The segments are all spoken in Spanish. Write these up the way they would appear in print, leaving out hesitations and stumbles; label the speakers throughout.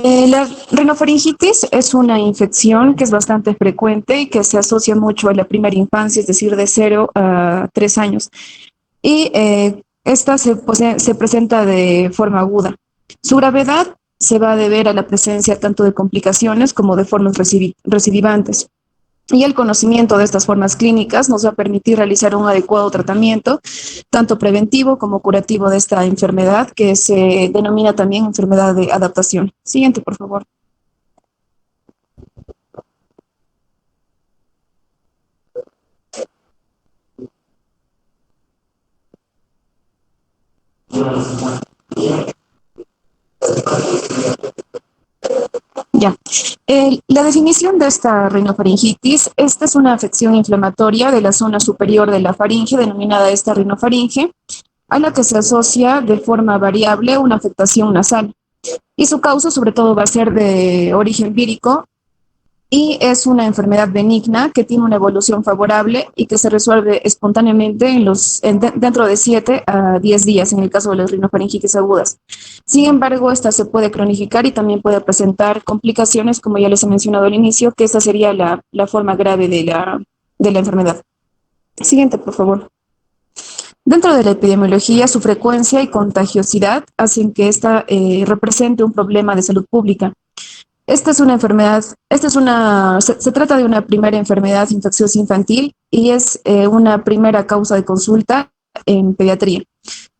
Speaker 1: La rinofaringitis es una infección que es bastante frecuente y que se asocia mucho a la primera infancia, es decir, de 0 a 3 años. Y esta se presenta de forma aguda. Su gravedad se va a deber a la presencia tanto de complicaciones como de formas recidivantes. Y el conocimiento de estas formas clínicas nos va a permitir realizar un adecuado tratamiento, tanto preventivo como curativo de esta enfermedad, que se denomina también enfermedad de adaptación. Siguiente, por favor. Ya. La definición de esta rinofaringitis, esta es una afección inflamatoria de la zona superior de la faringe, denominada esta rinofaringe, a la que se asocia de forma variable una afectación nasal. Y su causa sobre todo va a ser de origen vírico y es una enfermedad benigna que tiene una evolución favorable y que se resuelve espontáneamente dentro de 7 a 10 días en el caso de las rinofaringitis agudas. Sin embargo, esta se puede cronificar y también puede presentar complicaciones, como ya les he mencionado al inicio, que esta sería la forma grave de la enfermedad. Siguiente, por favor. Dentro de la epidemiología, su frecuencia y contagiosidad hacen que esta represente un problema de salud pública. Esta es una enfermedad, se trata de una primera enfermedad infecciosa infantil y es una primera causa de consulta en pediatría.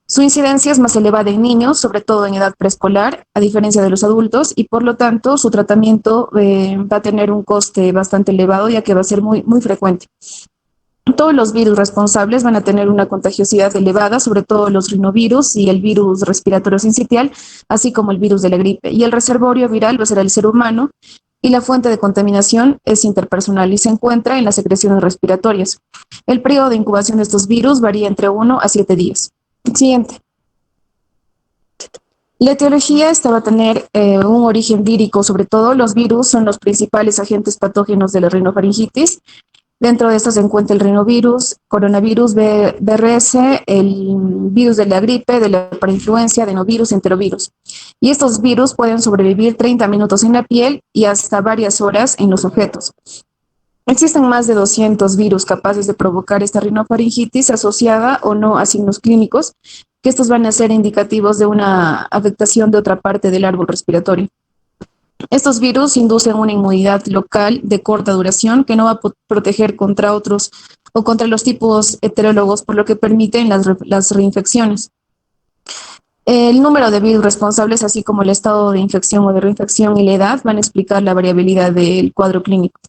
Speaker 1: Su incidencia es más elevada en niños, sobre todo en edad preescolar, a diferencia de los adultos, y por lo tanto su tratamiento va a tener un coste bastante elevado, ya que va a ser muy frecuente. Todos los virus responsables van a tener una contagiosidad elevada, sobre todo los rinovirus y el virus respiratorio sincitial, así como el virus de la gripe. Y el reservorio viral va a ser el ser humano y la fuente de contaminación es interpersonal y se encuentra en las secreciones respiratorias. El periodo de incubación de estos virus varía entre 1 a 7 días. Siguiente. La etiología esta va a tener un origen vírico, sobre todo los virus son los principales agentes patógenos de la rinofaringitis. Dentro de estos se encuentra el rinovirus, coronavirus, BRS, el virus de la gripe, de la parainfluencia, adenovirus, enterovirus. Y estos virus pueden sobrevivir 30 minutos en la piel y hasta varias horas en los objetos. Existen más de 200 virus capaces de provocar esta rinofaringitis asociada o no a signos clínicos, que estos van a ser indicativos de una afectación de otra parte del árbol respiratorio. Estos virus inducen una inmunidad local de corta duración que no va a proteger contra otros o contra los tipos heterólogos, por lo que permiten las reinfecciones. El número de virus responsables, así como el estado de infección o de reinfección y la edad, van a explicar la variabilidad del cuadro clínico.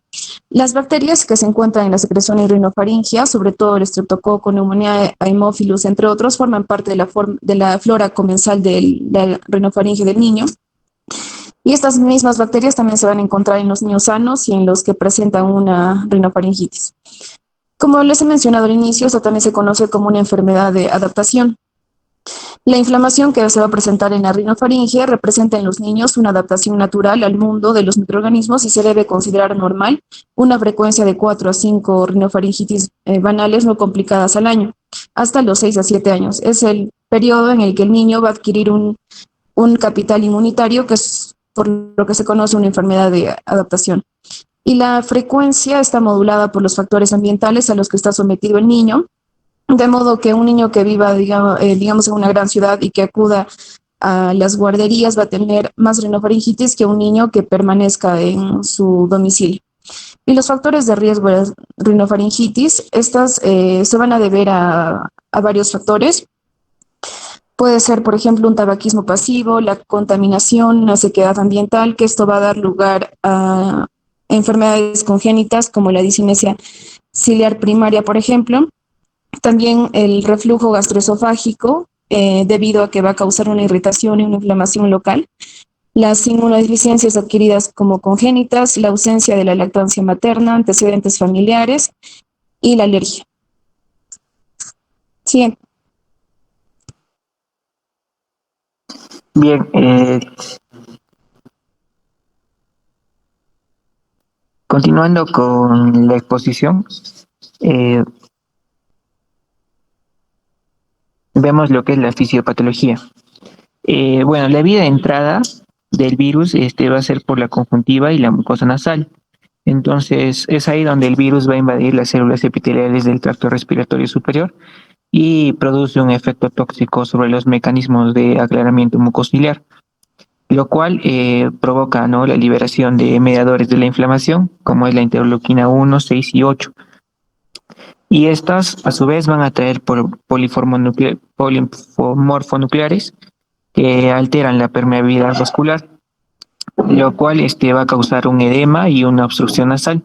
Speaker 1: Las bacterias que se encuentran en la secreción y rinofaringia, sobre todo el estreptococo, neumonía, haemophilus, entre otros, forman parte de la flora comensal de la rinofaringe del niño. Y estas mismas bacterias también se van a encontrar en los niños sanos y en los que presentan una rinofaringitis. Como les he mencionado al inicio, esto también se conoce como una enfermedad de adaptación. La inflamación que se va a presentar en la rinofaringe representa en los niños una adaptación natural al mundo de los microorganismos y se debe considerar normal una frecuencia de 4 a 5 rinofaringitis banales no complicadas al año, hasta los 6 a 7 años. Es el periodo en el que el niño va a adquirir un capital inmunitario que es por lo que se conoce una enfermedad de adaptación. Y la frecuencia está modulada por los factores ambientales a los que está sometido el niño, de modo que un niño que viva, digamos, en una gran ciudad y que acuda a las guarderías va a tener más rinofaringitis que un niño que permanezca en su domicilio. Y los factores de riesgo de rinofaringitis, estas se van a deber a varios factores. Puede ser, por ejemplo, un tabaquismo pasivo, la contaminación, la sequedad ambiental, que esto va a dar lugar a enfermedades congénitas como la discinesia ciliar primaria, por ejemplo. También el reflujo gastroesofágico, debido a que va a causar una irritación y una inflamación local. Las inmunodeficiencias adquiridas como congénitas, la ausencia de la lactancia materna, antecedentes familiares y la alergia. Siguiente.
Speaker 2: Bien, continuando con la exposición, eh, vemos lo que es la fisiopatología. Bueno, la vía de entrada del virus va a ser por la conjuntiva y la mucosa nasal. Entonces, es ahí donde el virus va a invadir las células epiteliales del tracto respiratorio superior y produce un efecto tóxico sobre los mecanismos de aclaramiento mucociliar, lo cual provoca, ¿no?, la liberación de mediadores de la inflamación, como es la interleuquina 1, 6 y 8. Y estas, a su vez, van a traer polimorfonucleares que alteran la permeabilidad vascular, lo cual va a causar un edema y una obstrucción nasal.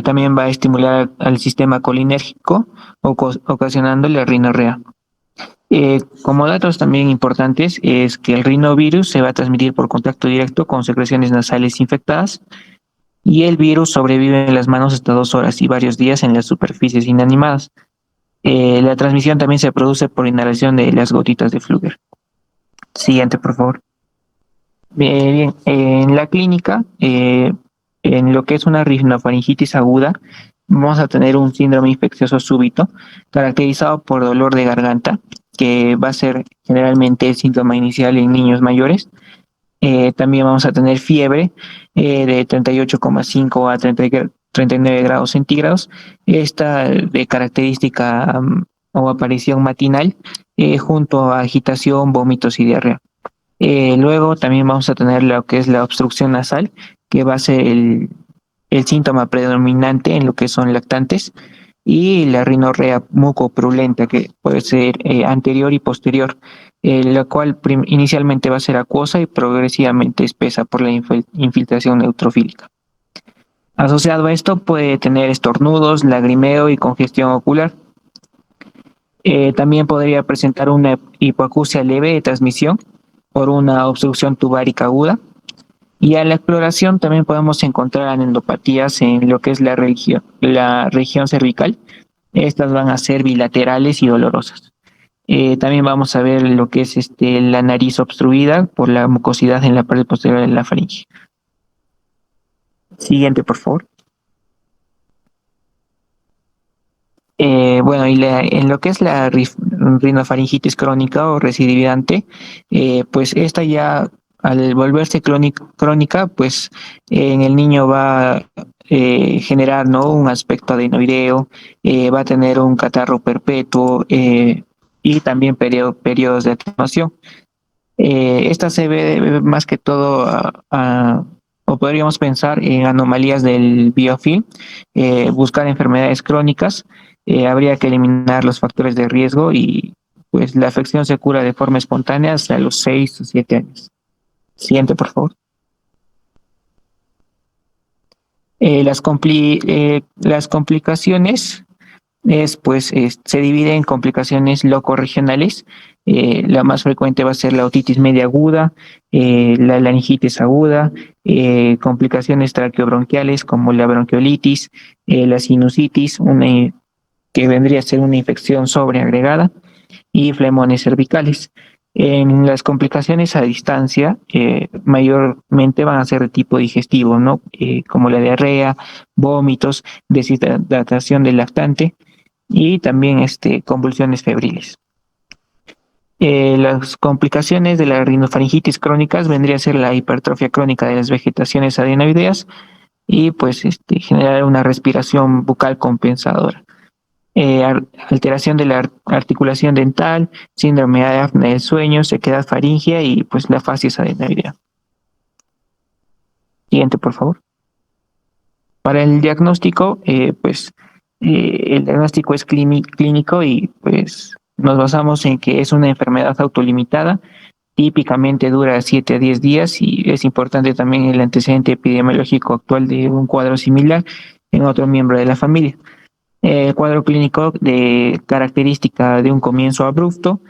Speaker 2: También va a estimular al sistema colinérgico, ocasionando la rinorrea. Como datos también importantes es que el rinovirus se va a transmitir por contacto directo con secreciones nasales infectadas y el virus sobrevive en las manos hasta 2 horas y varios días en las superficies inanimadas. La transmisión también se produce por inhalación de las gotitas de Flügger. Siguiente, por favor. Bien, en la clínica, en lo que es una rinofaringitis aguda, vamos a tener un síndrome infeccioso súbito caracterizado por dolor de garganta, que va a ser generalmente el síntoma inicial en niños mayores. También vamos a tener fiebre de 38,5 a 39 grados centígrados. Esta de característica o aparición matinal junto a agitación, vómitos y diarrea. Luego también vamos a tener lo que es la obstrucción nasal, que va a ser el síntoma predominante en lo que son lactantes, y la rinorrea mucopurulenta, que puede ser anterior y posterior, la cual inicialmente va a ser acuosa y progresivamente espesa por la infiltración neutrofílica. Asociado a esto puede tener estornudos, lagrimeo y congestión ocular. También podría presentar una hipoacusia leve de transmisión por una obstrucción tubárica aguda. Y a la exploración también podemos encontrar anedopatías en lo que es la región cervical. Estas van a ser bilaterales y dolorosas. También vamos a ver lo que es la nariz obstruida por la mucosidad en la parte posterior de la faringe. Siguiente, por favor. Bueno, y en lo que es la rinofaringitis crónica o recidivante, pues esta ya al volverse crónica, pues en el niño va a generar, ¿no?, un aspecto adenoideo, va a tener un catarro perpetuo y también periodos de atenuación. Esta se ve más que todo o podríamos pensar en anomalías del biofilm, buscar enfermedades crónicas. Habría que eliminar los factores de riesgo y pues la afección se cura de forma espontánea hasta los 6 o 7 años. Siguiente, por favor. Las complicaciones se dividen en complicaciones locorregionales. La más frecuente va a ser la otitis media aguda, la laringitis aguda, complicaciones traqueobronquiales como la bronquiolitis, la sinusitis, que vendría a ser una infección sobreagregada, y flemones cervicales. En las complicaciones a distancia, mayormente van a ser de tipo digestivo, ¿no? Como la diarrea, vómitos, deshidratación del lactante y también convulsiones febriles. Las complicaciones de la rinofaringitis crónicas vendría a ser la hipertrofia crónica de las vegetaciones adenoideas y pues generar una respiración bucal compensadora. Alteración de la articulación dental, síndrome de apnea del sueño, sequedad faríngea y pues la fascitis adenoidea. Siguiente, por favor. Para el diagnóstico, el diagnóstico es clínico y pues nos basamos en que es una enfermedad autolimitada, típicamente dura 7 a 10 días y es importante también el antecedente epidemiológico actual de un cuadro similar en otro miembro de la familia. El cuadro clínico de característica de un comienzo abrupto,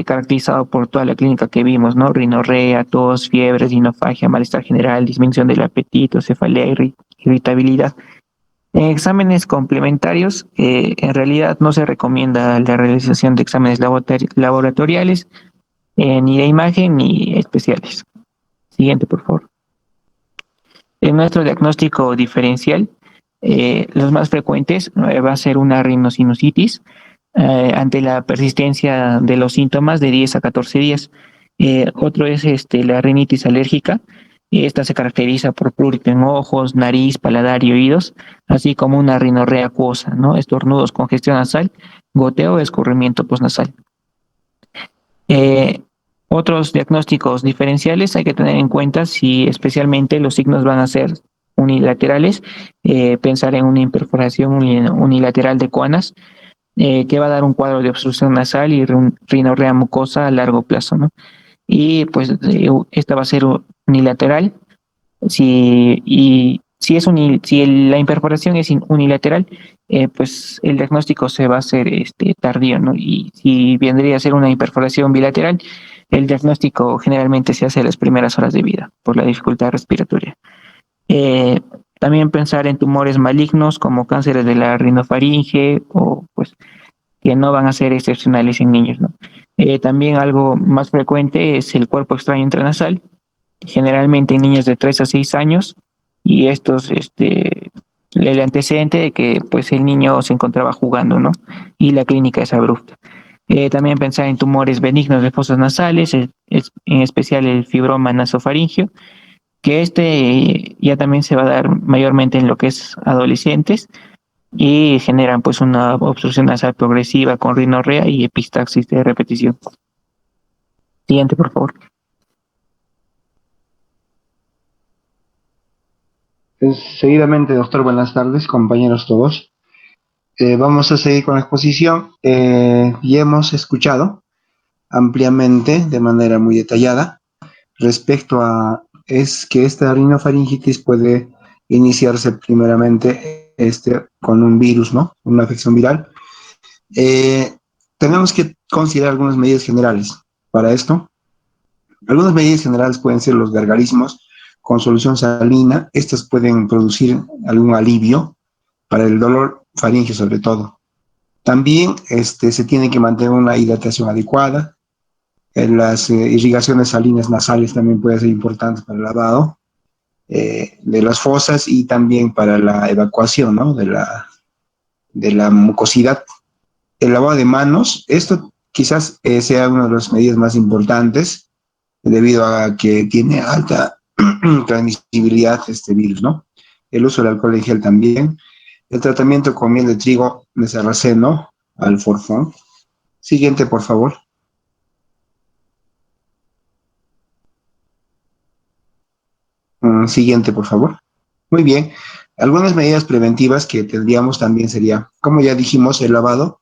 Speaker 2: caracterizado por toda la clínica que vimos, ¿no? Rinorrea, tos, fiebre, rinofagia, malestar general, disminución del apetito, cefalea, irritabilidad. En exámenes complementarios, en realidad no se recomienda la realización de exámenes laboratoriales, ni de imagen ni especiales. Siguiente, por favor. En nuestro diagnóstico diferencial, los más frecuentes va a ser una rinosinusitis ante la persistencia de los síntomas de 10 a 14 días. Otro es la rinitis alérgica. Esta se caracteriza por prurito en ojos, nariz, paladar y oídos, así como una rinorrea acuosa, ¿no? Estornudos, congestión nasal, goteo o escurrimiento postnasal. Eh, Otros diagnósticos diferenciales hay que tener en cuenta si especialmente los signos van a ser unilaterales, pensar en una imperforación unilateral de coanas, que va a dar un cuadro de obstrucción nasal y rinorrea mucosa a largo plazo, ¿no? Y pues esta va a ser unilateral. Si la imperforación es unilateral, pues el diagnóstico se va a hacer tardío, ¿no? Y si vendría a ser una imperforación bilateral, el diagnóstico generalmente se hace a las primeras horas de vida por la dificultad respiratoria. Eh, También pensar en tumores malignos como cánceres de la rinofaringe o pues que no van a ser excepcionales en niños, ¿no? También algo más frecuente es el cuerpo extraño intranasal, generalmente en niños de 3 a 6 años, y el antecedente de que pues el niño se encontraba jugando, ¿no? Y la clínica es abrupta. También pensar en tumores benignos de fosas nasales, en especial el fibroma nasofaringeo, que ya también se va a dar mayormente en lo que es adolescentes y generan pues una obstrucción nasal progresiva con rinorrea y epistaxis de repetición. Siguiente, por favor.
Speaker 3: Seguidamente, doctor, buenas tardes, compañeros todos. Vamos a seguir con la exposición. Y hemos escuchado ampliamente, de manera muy detallada, respecto a es que esta rinofaringitis puede iniciarse primeramente con un virus, ¿no? Una afección viral. Tenemos que considerar algunas medidas generales para esto. Algunas medidas generales pueden ser los gargarismos con solución salina. Estas pueden producir algún alivio para el dolor faríngeo sobre todo. También se tiene que mantener una hidratación adecuada. Las irrigaciones salinas nasales también pueden ser importantes para el lavado de las fosas y también para la evacuación, ¿no? de la mucosidad. El lavado de manos, esto quizás sea una de las medidas más importantes debido a que tiene alta transmisibilidad este virus, ¿no? El uso del alcohol en gel también. El tratamiento con miel de trigo de sarraceno al forfón. Siguiente, por favor. Siguiente, por favor. Muy bien. Algunas medidas preventivas que tendríamos también sería, como ya dijimos, el lavado,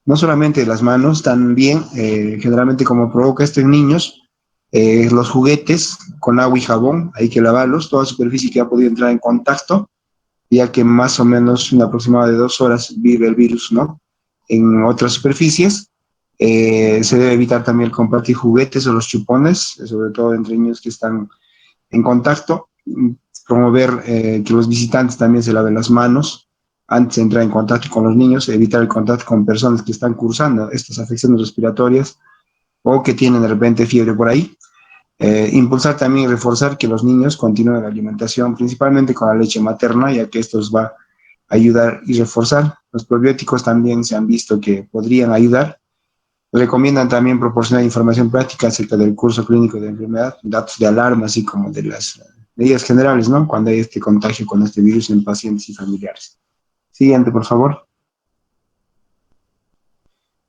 Speaker 3: no solamente de las manos, también generalmente como provoca esto en niños, los juguetes con agua y jabón, hay que lavarlos, toda superficie que ha podido entrar en contacto, ya que más o menos un aproximado de 2 horas vive el virus, ¿no? En otras superficies. Se debe evitar también el compartir juguetes o los chupones, sobre todo entre niños que están en contacto. Promover que los visitantes también se laven las manos antes de entrar en contacto con los niños, evitar el contacto con personas que están cursando estas afecciones respiratorias o que tienen de repente fiebre por ahí. Impulsar también y reforzar que los niños continúen la alimentación, principalmente con la leche materna, ya que esto les va a ayudar y reforzar. Los probióticos también se han visto que podrían ayudar. Recomiendan también proporcionar información práctica acerca del curso clínico de la enfermedad, datos de alarma, así como de las medidas generales, ¿no? Cuando hay este contagio con este virus en pacientes y familiares. Siguiente, por favor.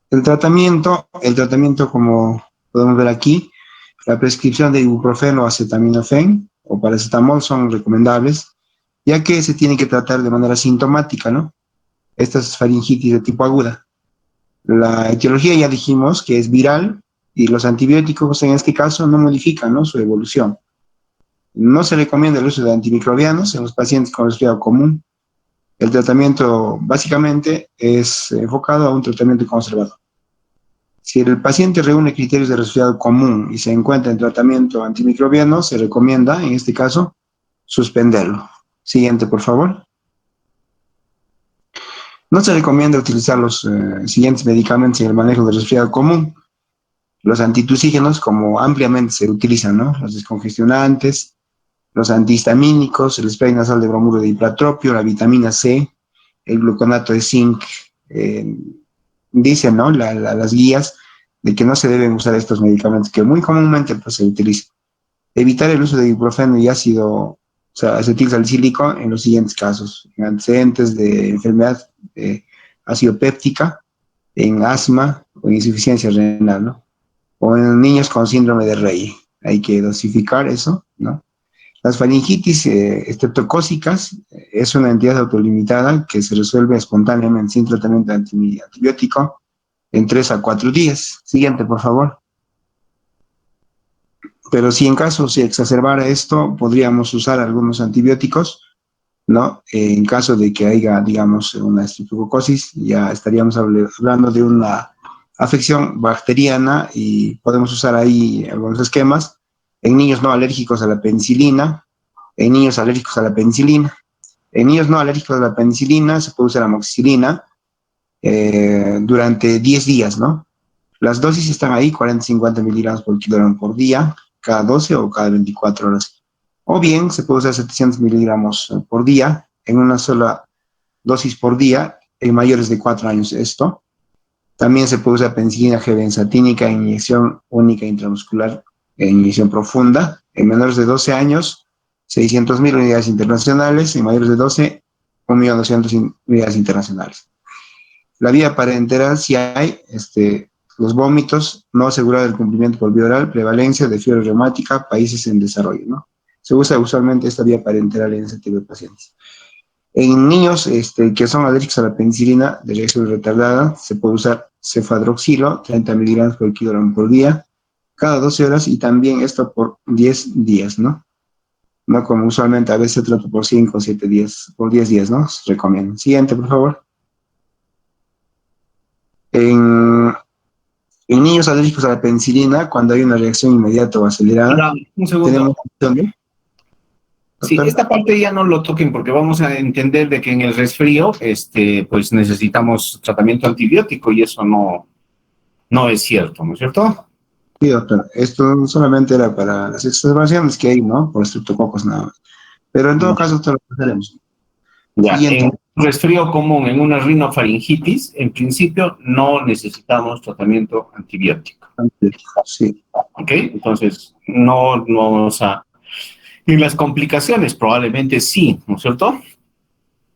Speaker 3: El tratamiento como podemos ver aquí, la prescripción de ibuprofeno o acetaminofén o paracetamol son recomendables, ya que se tiene que tratar de manera sintomática, ¿no? Esta es faringitis de tipo aguda. La etiología ya dijimos que es viral y los antibióticos en este caso no modifican, ¿no? Su evolución. No se recomienda el uso de antimicrobianos en los pacientes con resfriado común. El tratamiento básicamente es enfocado a un tratamiento conservador. Si el paciente reúne criterios de resfriado común y se encuentra en tratamiento antimicrobiano, se recomienda, en este caso, suspenderlo. Siguiente, por favor. No se recomienda utilizar los siguientes medicamentos en el manejo del resfriado común. Los antitusígenos, como ampliamente se utilizan, ¿no? Los descongestionantes, los antihistamínicos, el spray nasal de bromuro de diplatropio, la vitamina C, el gluconato de zinc. Dicen, ¿no? Las guías de que no se deben usar estos medicamentos que muy comúnmente pues, se utilizan. Evitar el uso de ibuprofeno y ácido, o sea, acetil salicílico en los siguientes casos: en antecedentes de enfermedad ácido péptica, en asma o en insuficiencia renal, ¿no? O en niños con síndrome de Rey. Hay que dosificar eso, ¿no? Las faringitis estreptocócicas es una entidad autolimitada que se resuelve espontáneamente sin tratamiento antibiótico en 3 a 4 días. Siguiente, por favor. Pero si en caso se exacerbara esto, podríamos usar algunos antibióticos, ¿no? En caso de que haya, digamos, una estreptococosis, ya estaríamos hablando de una afección bacteriana y podemos usar ahí algunos esquemas en niños no alérgicos a la penicilina, en niños alérgicos a la penicilina. En niños no alérgicos a la penicilina se puede usar amoxicilina durante 10 días, ¿no? Las dosis están ahí, 40-50 miligramos por kilogramo por día, cada 12 o cada 24 horas. O bien se puede usar 700 miligramos por día en una sola dosis por día en mayores de 4 años esto. También se puede usar penicilina G-benzatínica en inyección única intramuscular en inyección profunda. En menores de 12 años, 600.000 unidades internacionales. En mayores de 12, 1.200.000 unidades internacionales. La vía parenteral, si hay los vómitos, no asegurar el cumplimiento por vía oral, prevalencia de fiebre reumática, países en desarrollo, ¿no? Se usa usualmente esta vía parenteral en ese tipo de pacientes. En niños que son alérgicos a la penicilina de reacción retardada, se puede usar cefadroxilo, 30 miligramos por kilogramo por día, cada 12 horas, y también esto por 10 días, ¿no? No como usualmente, a veces se trata por 5 o 7 días, por 10 días, ¿no? Se recomienda. Siguiente, por favor. En niños alérgicos a la penicilina, cuando hay una reacción inmediata o acelerada,
Speaker 4: un segundo.
Speaker 3: tenemos opciones.
Speaker 4: Sí, esta parte ya no lo toquen porque vamos a entender de que en el resfrío, pues necesitamos tratamiento antibiótico y eso no es cierto, ¿no es cierto?
Speaker 3: Sí, doctor. Esto solamente era para las exacerbaciones que hay, ¿no? Por estreptococos nada más. Pero en todo caso, esto lo haremos.
Speaker 4: Ya,
Speaker 3: Siguiente.
Speaker 4: en un resfrío común, en una rinofaringitis, en principio no necesitamos tratamiento antibiótico.
Speaker 3: Sí.
Speaker 4: ¿Ok? Entonces, no vamos a... Y las complicaciones probablemente sí, ¿no es cierto?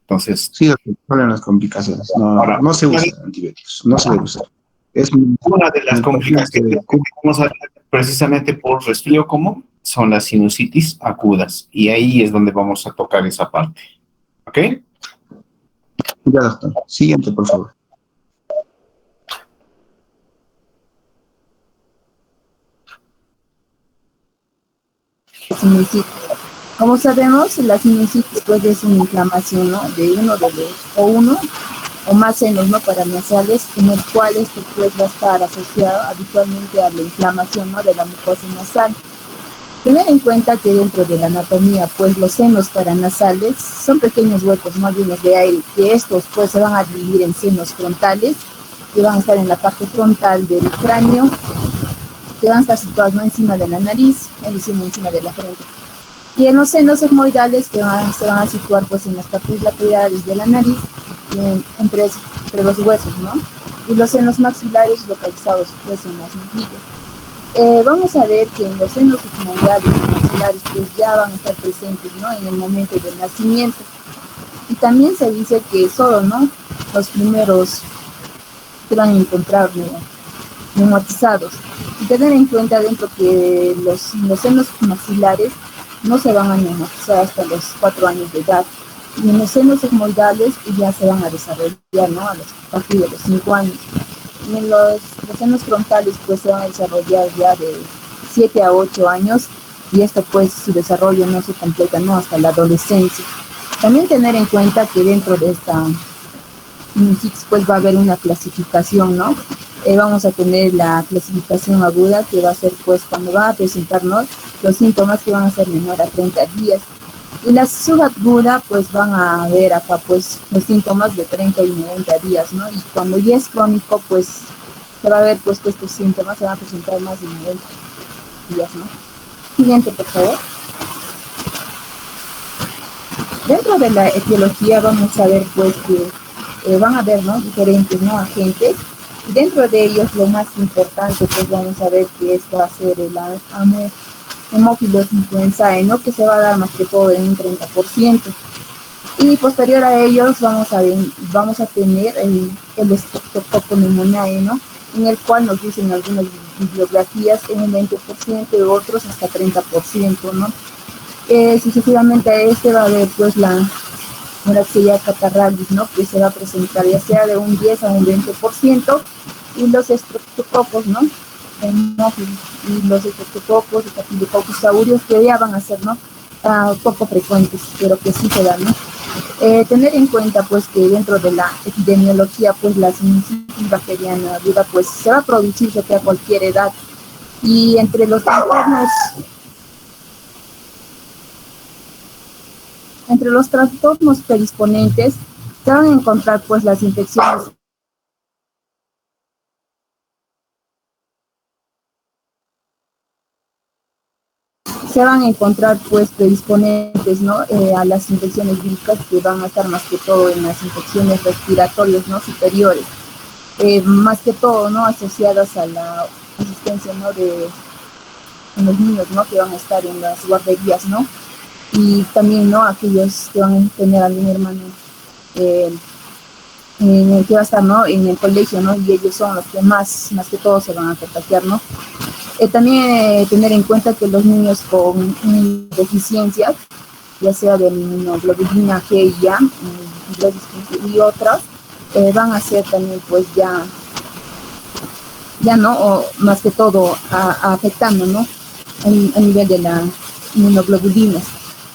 Speaker 4: Entonces...
Speaker 3: Sí, doctor, ¿cuáles son las complicaciones?
Speaker 4: Ahora,
Speaker 3: No se usan antibióticos, no se debe usar. Es
Speaker 4: una de las complicaciones
Speaker 3: que
Speaker 4: que vamos a ver precisamente por resfrío común son las sinusitis agudas. Y ahí es donde vamos a tocar esa parte. ¿Ok?
Speaker 3: ya, doctor. Siguiente, por favor.
Speaker 5: Sinusitis. Como sabemos, la sinusitis pues, es una inflamación, ¿no? de uno o más senos, ¿no? paranasales, en el cual esto pues, va a estar asociado habitualmente a la inflamación, ¿no? de la mucosa nasal. Tener en cuenta que dentro de la anatomía, pues los senos paranasales son pequeños huecos, ¿no? llenos de aire, que estos pues se van a dividir en senos frontales, que van a estar en la parte frontal del cráneo, que van a estar situados, ¿no? encima de la nariz, encima de la frente. Y en los senos etmoidales que se van a situar pues en las partes laterales de la nariz, entre los huesos, ¿no? Y los senos maxilares localizados pues en las mejillas. Vamos a ver que en los senos etmoidales y maxilares pues ya van a estar presentes, ¿no? en el momento del nacimiento. Y también se dice que solo, ¿no? los primeros se van a encontrar neumatizados. Y tener en cuenta dentro que los senos maxilares no se van a neumatizar hasta los 4 años de edad. Y en los senos etmoidales ya se van a desarrollar, ¿no? a partir de los 5 años. Y en los senos frontales pues se van a desarrollar ya de 7 a 8 años, y esto pues su desarrollo no se completa, ¿no? hasta la adolescencia. También tener en cuenta que dentro de esta sinusitis pues va a haber una clasificación, ¿no? Vamos a tener la clasificación aguda, que va a ser pues cuando van a presentarnos los síntomas que van a ser menor a 30 días. Y la subaguda pues van a ver acá pues los síntomas de 30 y 90 días, ¿no? Y cuando ya es crónico pues se va a ver pues que estos síntomas se van a presentar más de 90 días, ¿no? Siguiente, por favor. Dentro de la etiología vamos a ver pues que van a haber, ¿no? diferentes, ¿no? agentes Dentro de ellos, lo más importante, pues vamos a ver que esto va a ser el hemófilos influenzae, ¿no? Que se va a dar más que todo en un 30%. Y posterior a ellos vamos a tener el Streptococcus pneumoniae, ¿no? En el cual nos dicen algunas bibliografías en un 20% y otros hasta 30%, ¿no? Sucesivamente a este va a haber pues la Moraxella catarrhalis, ¿no? Que se va a presentar ya sea de un 10 a un 20%, y los estreptococos, ¿no? Y los estreptococos y Staphylococcus aureus, que ya van a ser, ¿no? Poco frecuentes, pero que sí se dan, ¿no? Tener en cuenta pues que dentro de la epidemiología pues la sinusitis bacteriana aguda pues se va a producir a cualquier edad, y entre los trastornos predisponentes se van a encontrar pues las infecciones predisponentes, ¿no? A las infecciones víricas, que van a estar más que todo en las infecciones respiratorias, ¿no? Superiores, más que todo, ¿no? Asociadas a la existencia, ¿no? En los niños, ¿no? Que van a estar en las guarderías, ¿no? Y también, ¿no? Aquellos que van a tener algún hermano en el que va a estar, ¿no? En el colegio, ¿no? Y ellos son los que más que todo se van a contagiar, ¿no? También tener en cuenta que los niños con deficiencias, ya sea de inmunoglobulina G y A y otras, van a ser también pues ya no, o más que todo afectando, ¿no? A nivel de la inmunoglobulina.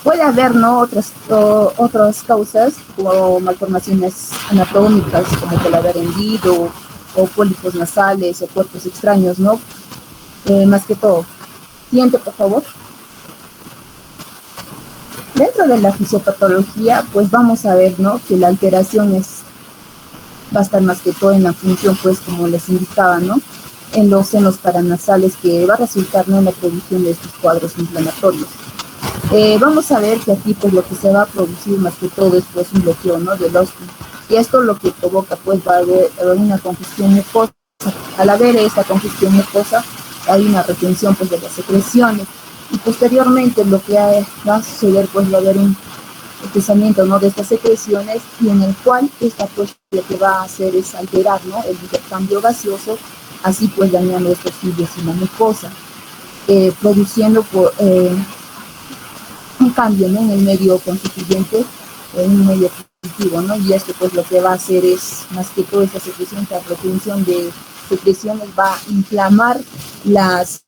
Speaker 5: Puede haber, ¿no? Otras causas, como malformaciones anatómicas, como el haber hendido, o pólipos nasales, o cuerpos extraños, ¿no? Más que todo. Siguiente, por favor. Dentro de la fisiopatología, pues vamos a ver, ¿no? Que la alteración va a estar más que todo en la función, pues como les indicaba, ¿no? En los senos paranasales, que va a resultar, ¿no? En la producción de estos cuadros inflamatorios. Vamos a ver que aquí pues lo que se va a producir más que todo es pues un bloqueo, ¿no? Del ósculo. Y esto lo que provoca pues va a haber una congestión mucosa. Al haber esta congestión mucosa, hay una retención pues de las secreciones, y posteriormente lo que va a suceder pues va a haber un espesamiento, ¿no? De estas secreciones, y en el cual esta pues lo que va a hacer es alterar, ¿no? El intercambio gaseoso, así pues dañando estos fibros y la mucosa, produciendo un cambio, ¿no? En el medio constituyente, en un medio positivo, ¿no? Y esto pues lo que va a hacer es, más que todo esta secreción, esta retención de secreciones, va a inflamar los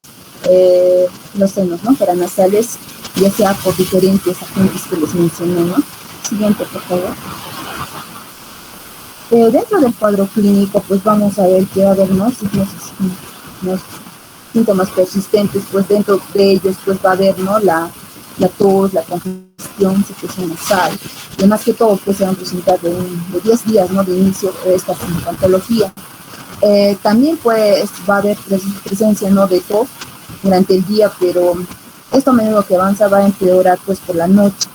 Speaker 5: senos, ¿no? Paranasales, ya sea por diferentes agentes que les mencioné, ¿no? Siguiente, por favor. Dentro del cuadro clínico, pues vamos a ver que va a haber, ¿no? Síntomas persistentes, pues dentro de ellos pues va a haber, ¿no? La tos, la congestión, secreción nasal, y además que todo pues se van a presentar de 10 días, ¿no? De inicio de esta sintomatología. También pues va a haber presencia, ¿no? De tos durante el día, pero esto a medida que avanza va a empeorar pues por la noche.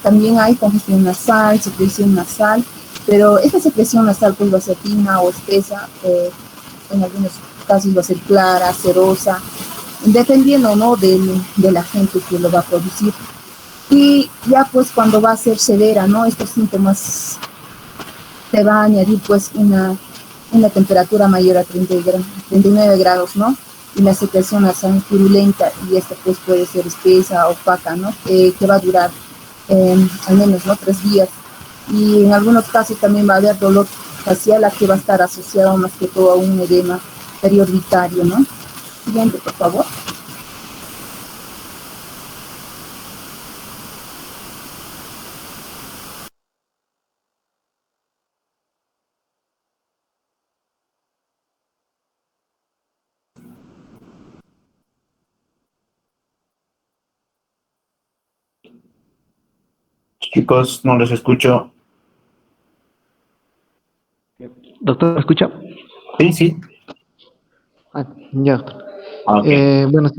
Speaker 5: También hay congestión nasal, secreción nasal, pero esta secreción nasal pues va a ser fina o espesa, en algunos casos va a ser clara, cerosa, dependiendo, ¿no? del agente que lo va a producir. Y ya pues cuando va a ser severa, ¿no? Estos síntomas se va a añadir pues una temperatura mayor a 39 grados, ¿no? Y la secreción nasal purulenta, y esta pues puede ser espesa, opaca, ¿no? Que va a durar al menos, ¿no? 3 días. Y en algunos casos también va a haber dolor facial, a que va a estar asociado más que todo a un edema periorbitario, ¿no? Siguiente, por favor.
Speaker 4: Chicos, no les escucho.
Speaker 6: Doctor, ¿me escucha?
Speaker 4: Sí, sí.
Speaker 6: Ya, doctor.
Speaker 4: Okay.
Speaker 6: Bueno,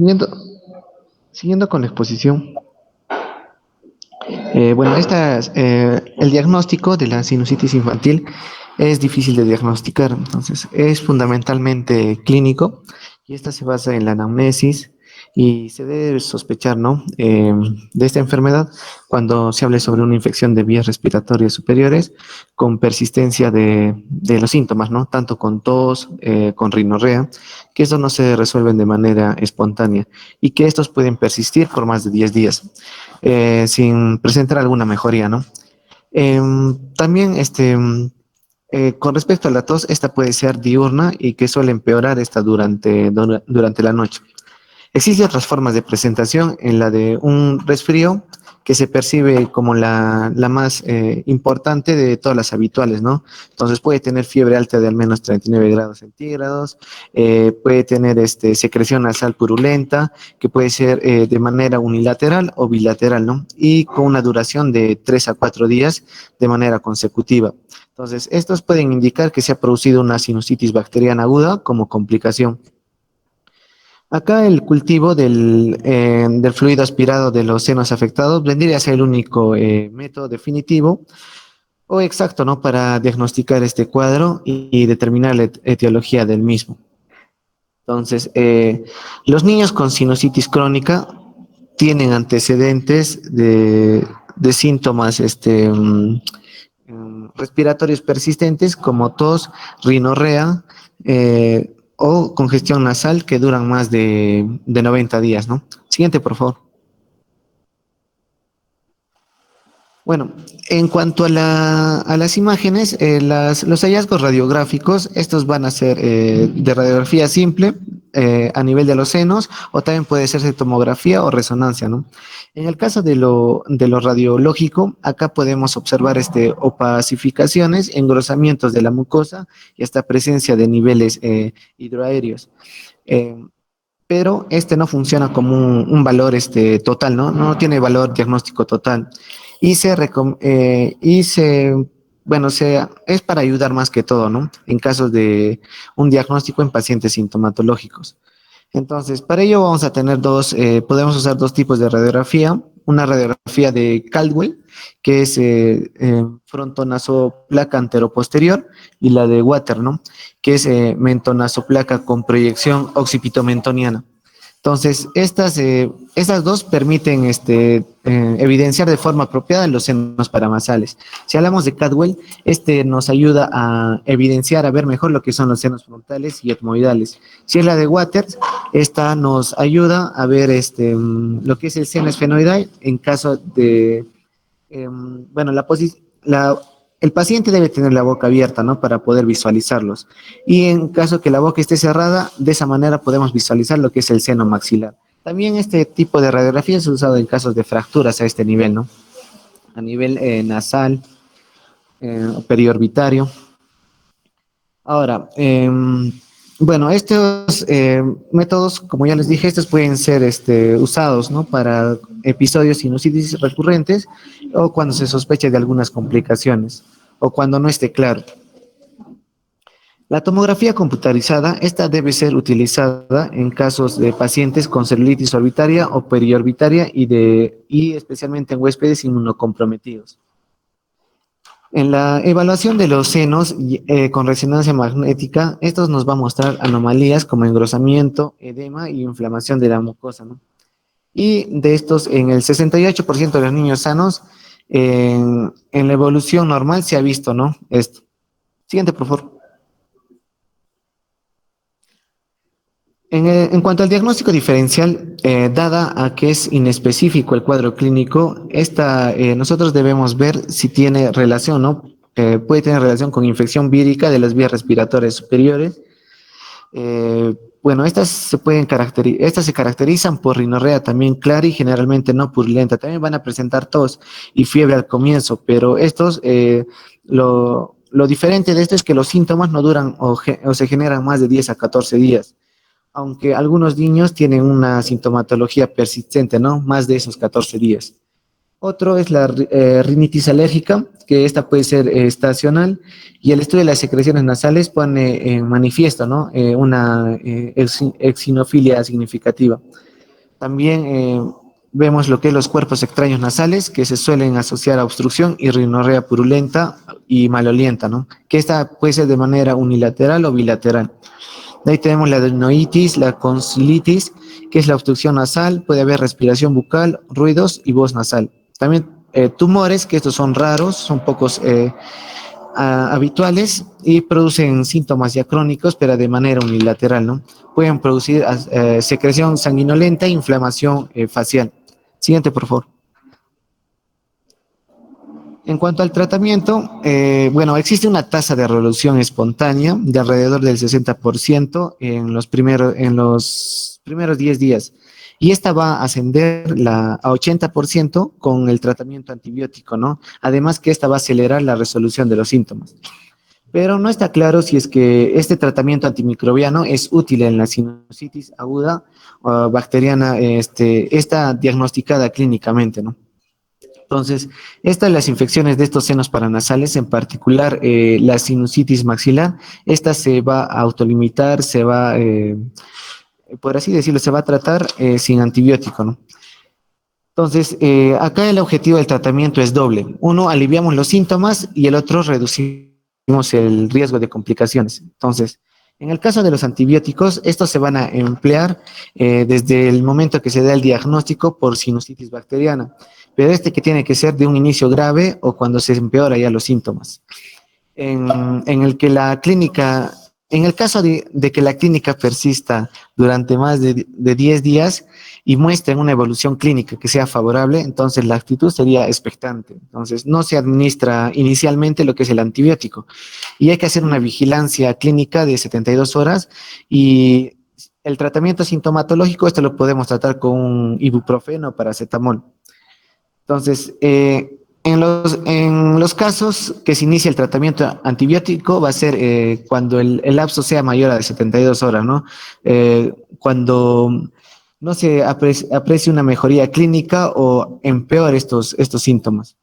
Speaker 6: siguiendo con la exposición. Bueno, el diagnóstico de la sinusitis infantil es difícil de diagnosticar. Entonces, es fundamentalmente clínico y esta se basa en la anamnesis y se debe sospechar, ¿no? De esta enfermedad cuando se hable sobre una infección de vías respiratorias superiores con persistencia de los síntomas, ¿no? Tanto con tos, con rinorrea, que estos no se resuelven de manera espontánea y que estos pueden persistir por más de 10 días sin presentar alguna mejoría, ¿no? También, con respecto a la tos, esta puede ser diurna y que suele empeorar esta durante la noche. Existen otras formas de presentación en la de un resfrío que se percibe como la más importante de todas las habituales, ¿no? Entonces puede tener fiebre alta de al menos 39 grados centígrados, puede tener secreción nasal purulenta, que puede ser de manera unilateral o bilateral, ¿no? Y con una duración de 3 a 4 días de manera consecutiva. Entonces, estos pueden indicar que se ha producido una sinusitis bacteriana aguda como complicación. Acá el cultivo del fluido aspirado de los senos afectados vendría a ser el único método definitivo o exacto, ¿no? Para diagnosticar este cuadro y determinar la etiología del mismo. Entonces, los niños con sinusitis crónica tienen antecedentes de síntomas respiratorios persistentes como tos, rinorrea, o congestión nasal que duran más de 90 días, ¿no? Siguiente, por favor. Bueno, en cuanto a las imágenes, los hallazgos radiográficos, estos van a ser de radiografía simple a nivel de los senos o también puede ser de tomografía o resonancia, ¿no? En el caso de lo radiológico, acá podemos observar opacificaciones, engrosamientos de la mucosa y hasta presencia de niveles hidroaéreos. Pero no funciona como un valor total, ¿no? No tiene valor diagnóstico total. Bueno, es para ayudar más que todo, ¿no? En casos de un diagnóstico en pacientes sintomatológicos. Entonces, para ello vamos a tener podemos usar dos tipos de radiografía. Una radiografía de Caldwell, que es frontonasoplaca anteroposterior, y la de Water, ¿no? Que es mentonasoplaca con proyección occipitomentoniana. Entonces, estas dos permiten evidenciar de forma apropiada los senos paranasales. Si hablamos de Caldwell, nos ayuda a evidenciar, a ver mejor lo que son los senos frontales y etmoidales. Si es la de Waters, esta nos ayuda a ver lo que es el seno esfenoidal en caso de, bueno, el paciente debe tener la boca abierta, ¿no? Para poder visualizarlos. Y en caso que la boca esté cerrada, de esa manera podemos visualizar lo que es el seno maxilar. También este tipo de radiografía es usado en casos de fracturas a este nivel, ¿no? A nivel nasal, periorbitario. Ahora, bueno, estos métodos, como ya les dije, estos pueden ser usados, ¿no? Para episodios sinusitis recurrentes o cuando se sospecha de algunas complicaciones o cuando no esté claro. La tomografía computarizada, esta debe ser utilizada en casos de pacientes con celulitis orbitaria o periorbitaria y especialmente en huéspedes inmunocomprometidos. En la evaluación de los senos con resonancia magnética, estos nos va a mostrar anomalías como engrosamiento, edema y inflamación de la mucosa, ¿no? Y de estos, en el 68% de los niños sanos, en la evolución normal se ha visto, ¿no? Esto. Siguiente, por favor. En cuanto al diagnóstico diferencial, dada a que es inespecífico el cuadro clínico, nosotros debemos ver si tiene relación, ¿no? Puede tener relación con infección vírica de las vías respiratorias superiores. Bueno, estas se caracterizan por rinorrea también clara y generalmente no purulenta. También van a presentar tos y fiebre al comienzo, pero lo diferente de esto es que los síntomas no duran o se generan más de 10 a 14 días. Aunque algunos niños tienen una sintomatología persistente, ¿no? Más de esos 14 días. Otro es la rinitis alérgica, que esta puede ser estacional, y el estudio de las secreciones nasales pone en manifiesto, ¿no? Una eosinofilia significativa. También vemos lo que es los cuerpos extraños nasales, que se suelen asociar a obstrucción y rinorrea purulenta y malolienta, ¿no? Que esta puede ser de manera unilateral o bilateral. De ahí tenemos la adenoitis, la consilitis, que es la obstrucción nasal, puede haber respiración bucal, ruidos y voz nasal. También tumores, que estos son raros, son pocos habituales y producen síntomas ya crónicos, pero de manera unilateral, ¿no? Pueden producir secreción sanguinolenta e inflamación facial. Siguiente, por favor. En cuanto al tratamiento, bueno, existe una tasa de resolución espontánea de alrededor del 60% en los primeros 10 días. Y esta va a ascender a 80% con el tratamiento antibiótico, ¿no? Además que esta va a acelerar la resolución de los síntomas. Pero no está claro si es que este tratamiento antimicrobiano es útil en la sinusitis aguda o bacteriana, está diagnosticada clínicamente, ¿no? Entonces, estas las infecciones de estos senos paranasales, en particular la sinusitis maxilar, esta se va a autolimitar, se va, por así decirlo, se va a tratar sin antibiótico, ¿no? Entonces, acá el objetivo del tratamiento es doble. Uno, aliviamos los síntomas y el otro, reducimos el riesgo de complicaciones. Entonces, en el caso de los antibióticos, estos se van a emplear desde el momento que se da el diagnóstico por sinusitis bacteriana, pero que tiene que ser de un inicio grave o cuando se empeora ya los síntomas. En el caso de que la clínica persista durante más de 10 días y muestre una evolución clínica que sea favorable, entonces la actitud sería expectante. Entonces no se administra inicialmente lo que es el antibiótico y hay que hacer una vigilancia clínica de 72 horas y el tratamiento sintomatológico, esto lo podemos tratar con un ibuprofeno o paracetamol. Entonces, en los casos que se inicia el tratamiento antibiótico va a ser cuando el lapso sea mayor a de 72 horas, ¿no? Cuando no se aprecie una mejoría clínica o empeore estos síntomas.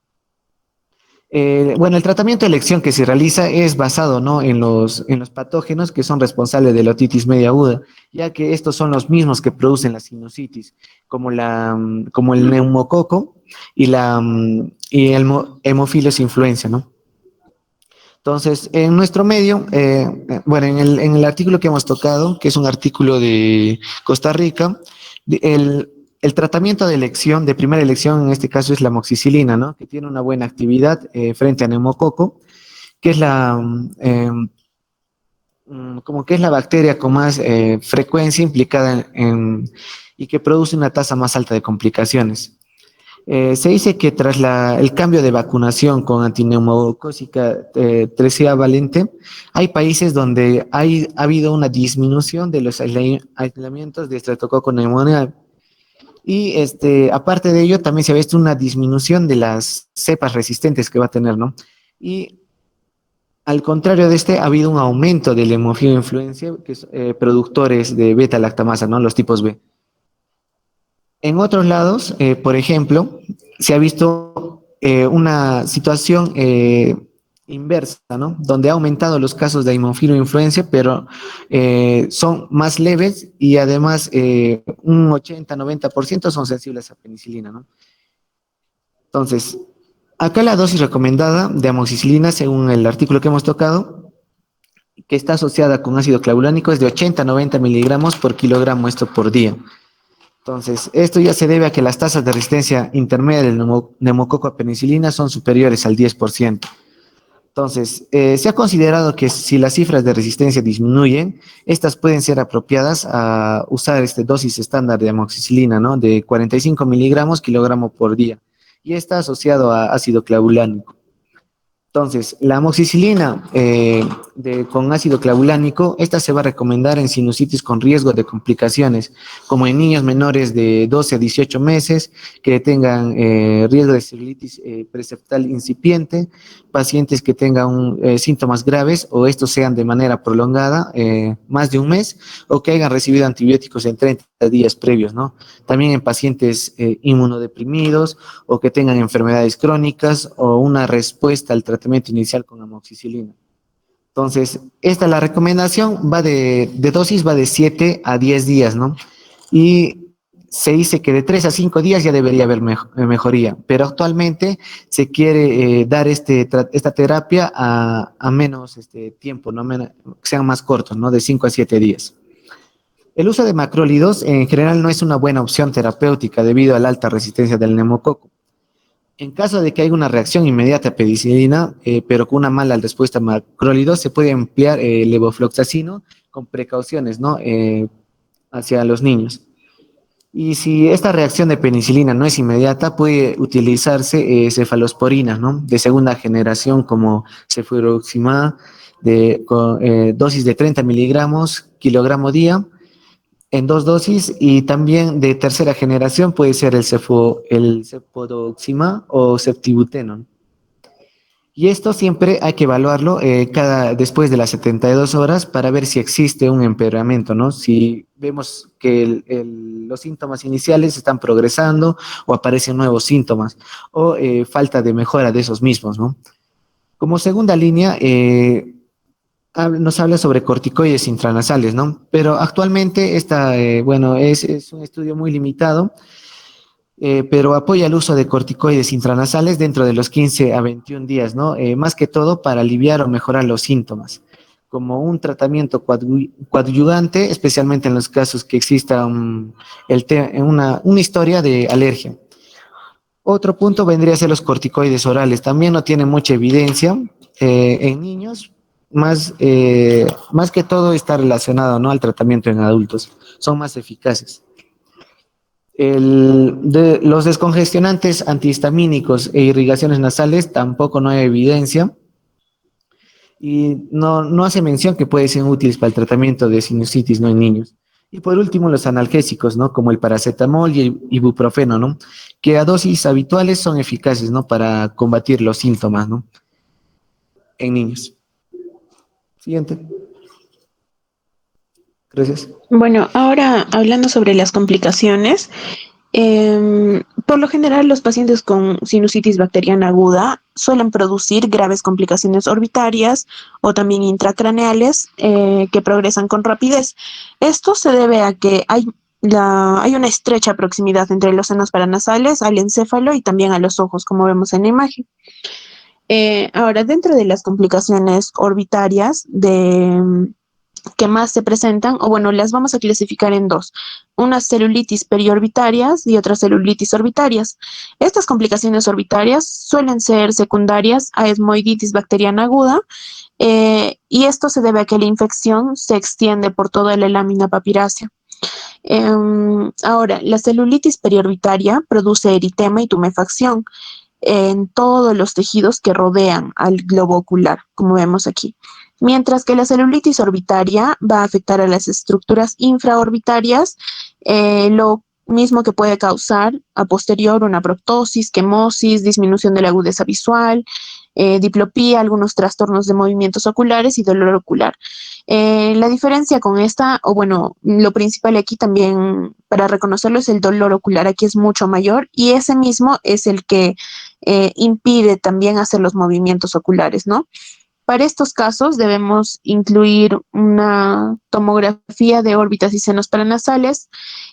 Speaker 6: Bueno, el tratamiento de elección que se realiza es basado, ¿no?, en los patógenos que son responsables de la otitis media aguda, ya que estos son los mismos que producen la sinusitis, como el neumococo y el Haemophilus influenza, ¿no? Entonces, en nuestro medio, bueno, en el artículo que hemos tocado, que es un artículo de Costa Rica, el tratamiento de primera elección en este caso es la amoxicilina, ¿no?, que tiene una buena actividad frente a neumococo, que es como que es la bacteria con más frecuencia implicada y que produce una tasa más alta de complicaciones. Se dice que tras el cambio de vacunación con antineumocócica treceavalente, hay países donde ha habido una disminución de los aislamientos de estreptococo pneumoniae. Y aparte de ello, también se ha visto una disminución de las cepas resistentes que va a tener, ¿no? Y al contrario de ha habido un aumento del Haemophilus influenza, que es productores de beta-lactamasa, ¿no?, los tipos B. En otros lados, por ejemplo, se ha visto una situación inversa, ¿no?, donde ha aumentado los casos de Haemophilus influenza, pero son más leves y además un 80-90% son sensibles a penicilina, ¿no? Entonces, acá la dosis recomendada de amoxicilina, según el artículo que hemos tocado, que está asociada con ácido clavulánico, es de 80-90 miligramos por kilogramo, esto por día. Entonces, esto ya se debe a que las tasas de resistencia intermedia del neumococo a penicilina son superiores al 10%. Entonces, se ha considerado que si las cifras de resistencia disminuyen, estas pueden ser apropiadas a usar dosis estándar de amoxicilina, ¿no?, de 45 miligramos kilogramo por día, y está asociado a ácido clavulánico. Entonces, la amoxicilina con ácido clavulánico, esta se va a recomendar en sinusitis con riesgo de complicaciones, como en niños menores de 12 a 18 meses que tengan riesgo de celulitis preseptal incipiente, pacientes que tengan síntomas graves o estos sean de manera prolongada, más de un mes, o que hayan recibido antibióticos en 30 días previos, ¿no? También en pacientes inmunodeprimidos o que tengan enfermedades crónicas o una respuesta al tratamiento inicial con amoxicilina. Entonces, la recomendación va de dosis va de 7 a 10 días, ¿no? Y se dice que de 3 a 5 días ya debería haber mejoría, pero actualmente se quiere dar esta terapia a menos tiempo, ¿no? Que sean más cortos, ¿no? De 5 a 7 días. El uso de macrólidos en general no es una buena opción terapéutica debido a la alta resistencia del neumococo. En caso de que haya una reacción inmediata a penicilina, pero con una mala respuesta a macrólidos, se puede emplear levofloxacino con precauciones, ¿no? Hacia los niños. Y si esta reacción de penicilina no es inmediata, puede utilizarse cefalosporina, ¿no? De segunda generación como cefuroximab, dosis de 30 miligramos kilogramo día, en 2 dosis, y también de tercera generación puede ser el cefodoximab o ceftibuteno. Y esto siempre hay que evaluarlo después de las 72 horas para ver si existe un empeoramiento, ¿no? Si vemos que los síntomas iniciales están progresando o aparecen nuevos síntomas o falta de mejora de esos mismos, ¿no? Como segunda línea, nos habla sobre corticoides intranasales, ¿no? Pero actualmente es un estudio muy limitado, pero apoya el uso de corticoides intranasales dentro de los 15 a 21 días, ¿no? Más que todo para aliviar o mejorar los síntomas, como un tratamiento coadyuvante, especialmente en los casos que exista una historia de alergia. Otro punto vendría a ser los corticoides orales. También no tiene mucha evidencia en niños, más que todo está relacionado, ¿no? Al tratamiento en adultos. Son más eficaces. Los descongestionantes antihistamínicos e irrigaciones nasales tampoco no hay evidencia y no hace mención que pueden ser útiles para el tratamiento de sinusitis, ¿no? En niños. Y por último, los analgésicos, ¿no? Como el paracetamol y el ibuprofeno, ¿no? Que a dosis habituales son eficaces, ¿no? Para combatir los síntomas, ¿no? En niños. Siguiente. Gracias.
Speaker 7: Bueno, ahora hablando sobre las complicaciones, por lo general los pacientes con sinusitis bacteriana aguda suelen producir graves complicaciones orbitarias o también intracraneales que progresan con rapidez. Esto se debe a que hay una estrecha proximidad entre los senos paranasales, al encéfalo y también a los ojos, como vemos en la imagen. Ahora, dentro de las complicaciones orbitarias que más se presentan, o bueno, las vamos a clasificar en dos, unas celulitis periorbitarias y otras celulitis orbitarias. Estas complicaciones orbitarias suelen ser secundarias a esmoiditis bacteriana aguda, y esto se debe a que la infección se extiende por toda la lámina papirácea. Ahora, la celulitis periorbitaria produce eritema y tumefacción en todos los tejidos que rodean al globo ocular, como vemos aquí. Mientras que la celulitis orbitaria va a afectar a las estructuras infraorbitarias, lo mismo que puede causar a posterior una proptosis, quemosis, disminución de la agudeza visual, diplopía, algunos trastornos de movimientos oculares y dolor ocular. La diferencia con esta, o bueno, lo principal aquí también para reconocerlo es el dolor ocular, aquí es mucho mayor y ese mismo es el que impide también hacer los movimientos oculares, ¿no? Para estos casos debemos incluir una tomografía de órbitas y senos paranasales,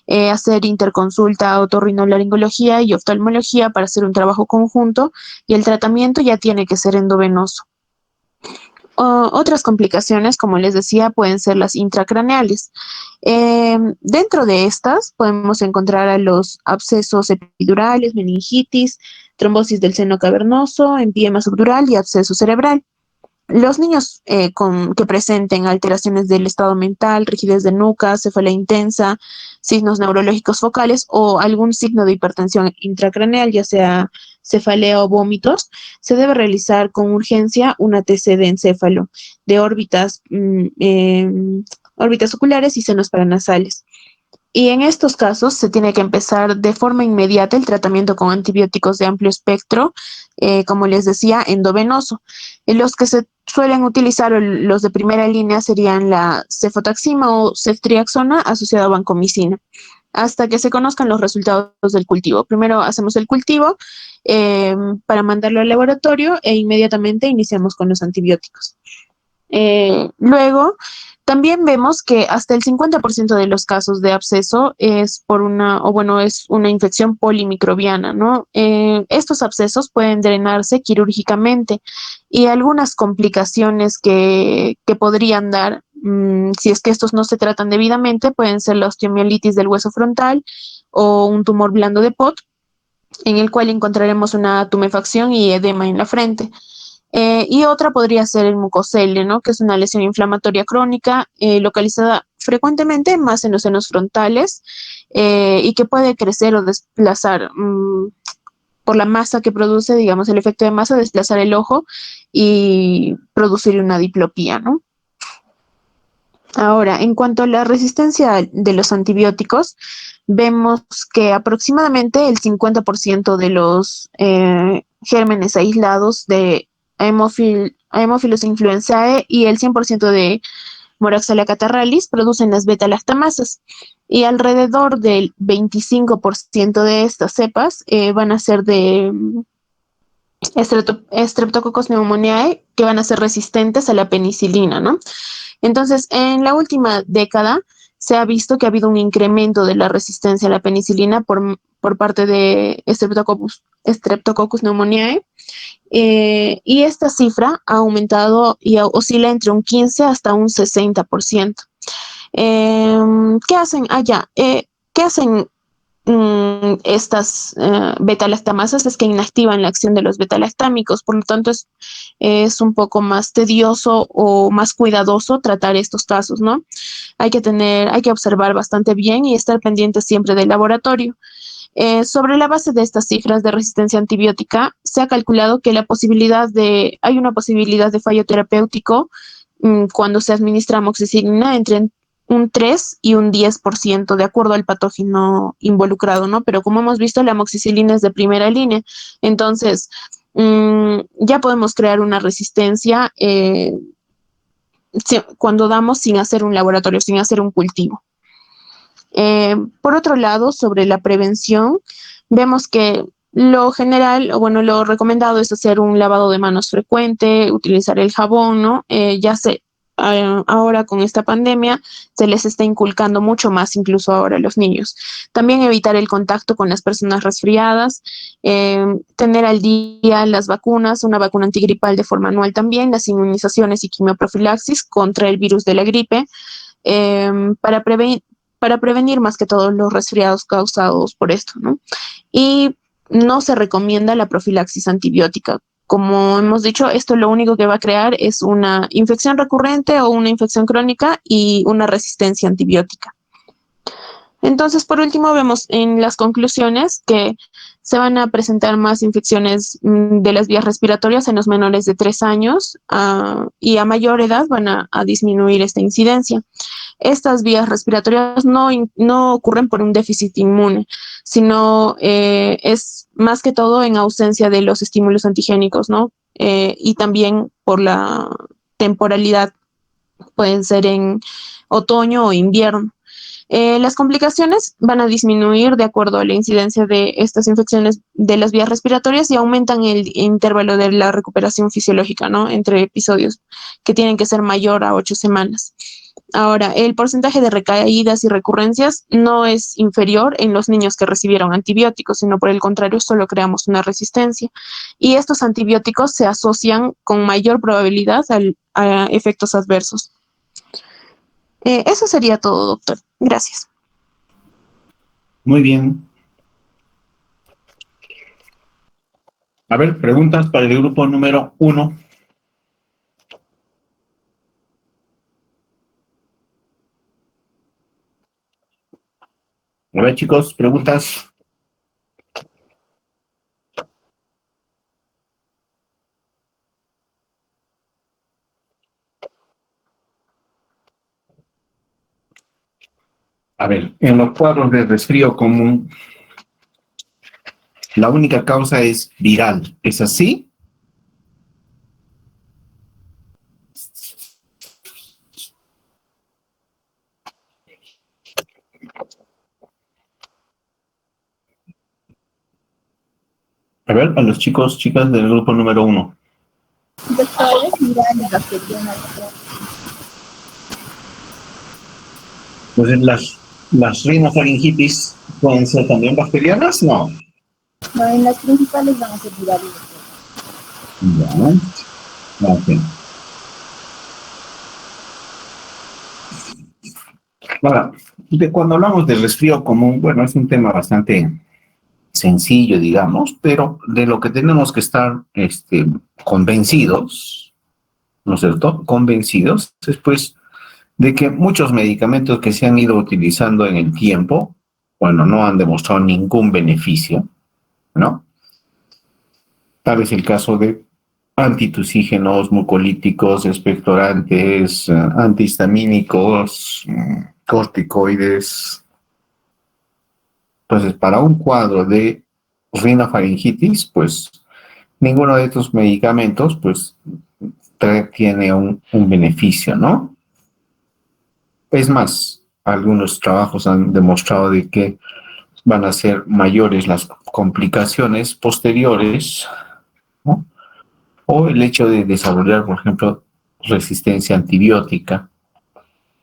Speaker 7: hacer interconsulta otorrinolaringología y oftalmología para hacer un trabajo conjunto y el tratamiento ya tiene que ser endovenoso. Otras complicaciones, como les decía, pueden ser las intracraneales. Dentro de estas podemos encontrar a los abscesos epidurales, meningitis, trombosis del seno cavernoso, empiema subdural y absceso cerebral. Los niños que presenten alteraciones del estado mental, rigidez de nuca, cefalea intensa, signos neurológicos focales o algún signo de hipertensión intracraneal, ya sea cefalea o vómitos, se debe realizar con urgencia una TC de encéfalo de órbitas oculares y senos paranasales. Y en estos casos se tiene que empezar de forma inmediata el tratamiento con antibióticos de amplio espectro, como les decía, endovenoso. Los que se suelen utilizar, los de primera línea, serían la cefotaxima o ceftriaxona asociada a vancomicina, hasta que se conozcan los resultados del cultivo. Primero hacemos el cultivo para mandarlo al laboratorio e inmediatamente iniciamos con los antibióticos. Luego, también vemos que hasta el 50% de los casos de absceso es por es una infección polimicrobiana, ¿no? Estos abscesos pueden drenarse quirúrgicamente y algunas complicaciones que podrían dar, si es que estos no se tratan debidamente, pueden ser la osteomielitis del hueso frontal o un tumor blando de Pott, en el cual encontraremos una tumefacción y edema en la frente. Y otra podría ser el mucocele, ¿no? Que es una lesión inflamatoria crónica localizada frecuentemente más en los senos frontales y que puede crecer o desplazar por la masa que produce, digamos, el efecto de masa, desplazar el ojo y producir una diplopía, ¿no? Ahora, en cuanto a la resistencia de los antibióticos, vemos que aproximadamente el 50% de los gérmenes aislados de Haemophilus influenzae y el 100% de Moraxella catarrhalis producen las beta-lactamasas y alrededor del 25% de estas cepas van a ser de Streptococcus pneumoniae, que van a ser resistentes a la penicilina, ¿no? Entonces, en la última década se ha visto que ha habido un incremento de la resistencia a la penicilina por parte de Streptococcus pneumoniae, y esta cifra ha aumentado y oscila entre un 15 hasta un 60%. ¿Qué hacen allá? ¿Qué hacen estas beta-lactamasas? Es que inactivan la acción de los beta-lactámicos, por lo tanto es un poco más tedioso o más cuidadoso tratar estos casos, ¿no? Hay que observar bastante bien y estar pendientes siempre del laboratorio. Sobre la base de estas cifras de resistencia antibiótica, se ha calculado que hay una posibilidad de fallo terapéutico cuando se administra amoxicilina entre un 3 y un 10% de acuerdo al patógeno involucrado, ¿no? Pero como hemos visto, la amoxicilina es de primera línea, entonces ya podemos crear una resistencia cuando damos sin hacer un laboratorio, sin hacer un cultivo. Por otro lado, sobre la prevención, vemos que lo general, o bueno, lo recomendado es hacer un lavado de manos frecuente, utilizar el jabón, ¿no? Ahora con esta pandemia se les está inculcando mucho más, incluso ahora a los niños. También evitar el contacto con las personas resfriadas, tener al día las vacunas, una vacuna antigripal de forma anual también, las inmunizaciones y quimioprofilaxis contra el virus de la gripe, para prevenir más que todo los resfriados causados por esto, ¿no? Y no se recomienda la profilaxis antibiótica. Como hemos dicho, esto lo único que va a crear es una infección recurrente o una infección crónica y una resistencia antibiótica. Entonces, por último, vemos en las conclusiones que se van a presentar más infecciones de las vías respiratorias en los menores de 3 años y a mayor edad van a disminuir esta incidencia. Estas vías respiratorias no ocurren por un déficit inmune, sino es más que todo en ausencia de los estímulos antigénicos, ¿no? Y también por la temporalidad, pueden ser en otoño o invierno. Las complicaciones van a disminuir de acuerdo a la incidencia de estas infecciones de las vías respiratorias y aumentan el intervalo de la recuperación fisiológica, ¿no? Entre episodios que tienen que ser mayor a 8 semanas. Ahora, el porcentaje de recaídas y recurrencias no es inferior en los niños que recibieron antibióticos, sino por el contrario, solo creamos una resistencia. Y estos antibióticos se asocian con mayor probabilidad a efectos adversos. Eso sería todo, doctor. Gracias.
Speaker 4: Muy bien. A ver, preguntas para el grupo número 1. A ver, chicos, preguntas. A ver, en los cuadros de resfrío común, la única causa es viral. ¿Es así? A ver, a los chicos, chicas del grupo número 1.
Speaker 5: vectores virales, bacterianas.
Speaker 4: Entonces, las rinofaringitis pueden ser también bacterianas, no.
Speaker 5: No, en las principales van a ser virales.
Speaker 4: Ya, ok. Ahora, cuando hablamos de resfrío común, bueno, es un tema bastante sencillo, digamos, pero de lo que tenemos que estar convencidos, ¿no es cierto? Convencidos, es pues de que muchos medicamentos que se han ido utilizando en el tiempo, bueno, no han demostrado ningún beneficio, ¿no? Tal es el caso de antitusígenos, mucolíticos, expectorantes, antihistamínicos, corticoides. Entonces, para un cuadro de rinofaringitis, pues ninguno de estos medicamentos, pues, tiene un beneficio, ¿no? Es más, algunos trabajos han demostrado de que van a ser mayores las complicaciones posteriores, ¿no? O el hecho de desarrollar, por ejemplo, resistencia antibiótica,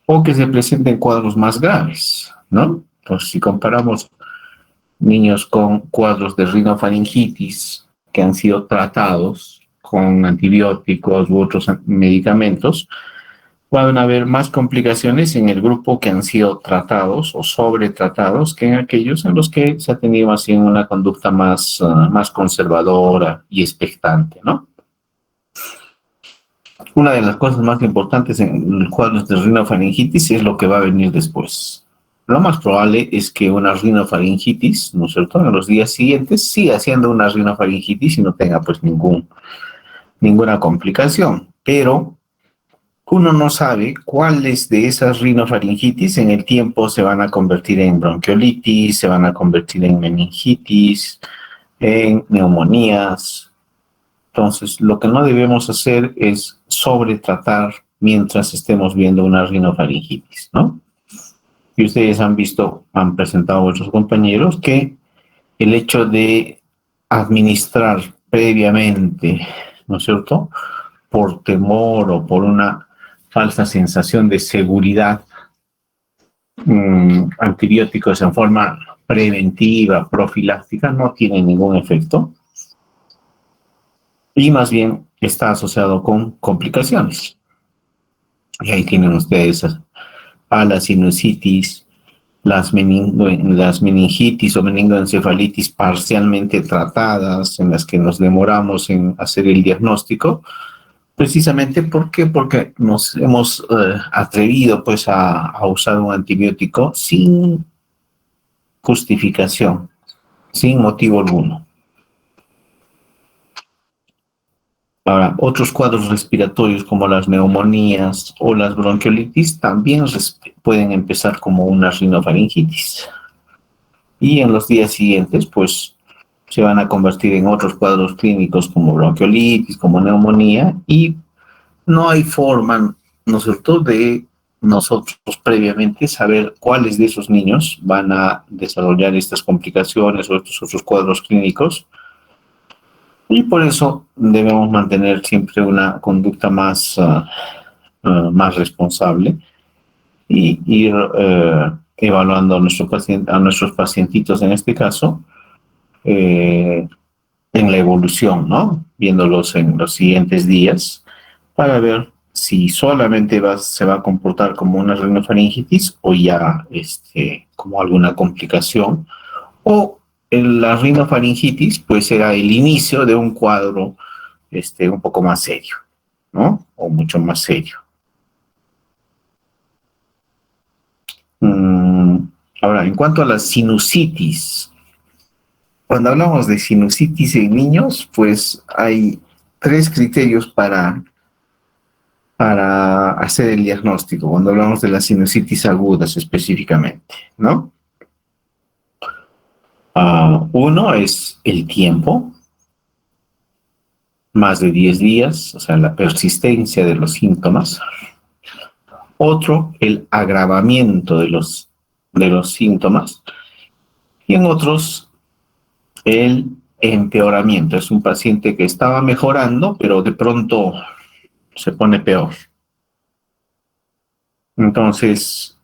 Speaker 4: o que se presenten cuadros más graves, ¿no? Pues si comparamos niños con cuadros de rinofaringitis que han sido tratados con antibióticos u otros medicamentos, van a haber más complicaciones en el grupo que han sido tratados o sobretratados que en aquellos en los que se ha tenido así una conducta más conservadora y expectante, ¿no? Una de las cosas más importantes en los cuadros de rinofaringitis es lo que va a venir después. Lo más probable es que una rinofaringitis, ¿no es cierto?, en los días siguientes siga siendo una rinofaringitis y no tenga pues ninguna complicación, pero uno no sabe cuáles de esas rinofaringitis en el tiempo se van a convertir en bronquiolitis, se van a convertir en meningitis, en neumonías. Entonces, lo que no debemos hacer es sobretratar mientras estemos viendo una rinofaringitis, ¿no? Y ustedes han presentado a vuestros compañeros que el hecho de administrar previamente, ¿no es cierto?, por temor o por una falsa sensación de seguridad, antibióticos en forma preventiva, profiláctica, no tiene ningún efecto y más bien está asociado con complicaciones. Y ahí tienen ustedes a la sinusitis, las meningitis o meningoencefalitis parcialmente tratadas, en las que nos demoramos en hacer el diagnóstico. Precisamente, ¿por qué? Porque nos hemos atrevido pues a usar un antibiótico sin justificación, sin motivo alguno. Ahora, otros cuadros respiratorios como las neumonías o las bronquiolitis también pueden empezar como una rinofaringitis. Y en los días siguientes, pues, se van a convertir en otros cuadros clínicos como bronquiolitis, como neumonía, y no hay forma, ¿no es cierto?, de nosotros previamente saber cuáles de esos niños van a desarrollar estas complicaciones o estos otros cuadros clínicos. Y por eso debemos mantener siempre una conducta más responsable y ir evaluando a nuestros pacientitos en este caso, en la evolución, ¿no? Viéndolos en los siguientes días para ver si solamente se va a comportar como una rinofaringitis o ya como alguna complicación, o la rinofaringitis pues será el inicio de un cuadro un poco más serio, ¿no? O mucho más serio. Ahora, en cuanto a la sinusitis, cuando hablamos de sinusitis en niños, pues hay 3 criterios para hacer el diagnóstico, cuando hablamos de las sinusitis agudas específicamente, ¿no? Uno es el tiempo, más de 10 días, o sea, la persistencia de los síntomas. Otro, el agravamiento de los síntomas. Y en otros, el empeoramiento. Es un paciente que estaba mejorando, pero de pronto se pone peor. Entonces,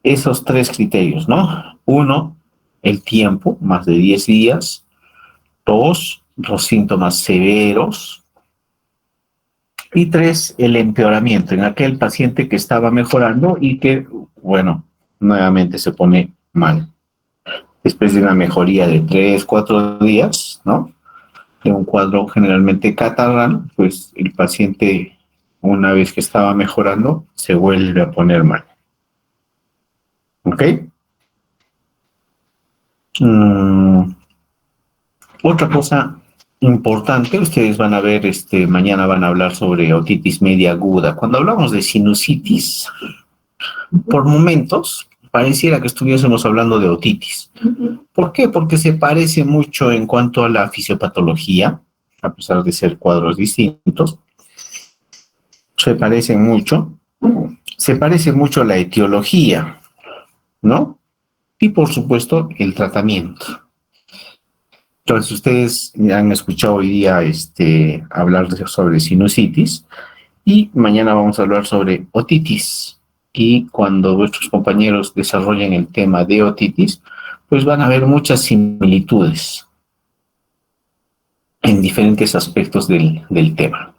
Speaker 4: esos tres criterios, ¿no? Uno, el tiempo, más de 10 días. Dos, los síntomas severos. Y tres, el empeoramiento en aquel paciente que estaba mejorando y que, bueno, nuevamente se pone mal. Después de una mejoría de 3, 4 días, ¿no? De un cuadro generalmente catarral, pues el paciente, una vez que estaba mejorando, se vuelve a poner mal. ¿Ok? Otra cosa importante, ustedes van a ver, mañana van a hablar sobre otitis media aguda. Cuando hablamos de sinusitis, por momentos pareciera que estuviésemos hablando de otitis. ¿Por qué? Porque se parece mucho en cuanto a la fisiopatología, a pesar de ser cuadros distintos. Se parecen mucho. Se parece mucho la etiología, ¿no? Y por supuesto el tratamiento. Entonces ustedes han escuchado hoy día hablar sobre sinusitis y mañana vamos a hablar sobre otitis. Y cuando vuestros compañeros desarrollen el tema de otitis, pues van a ver muchas similitudes en diferentes aspectos del tema.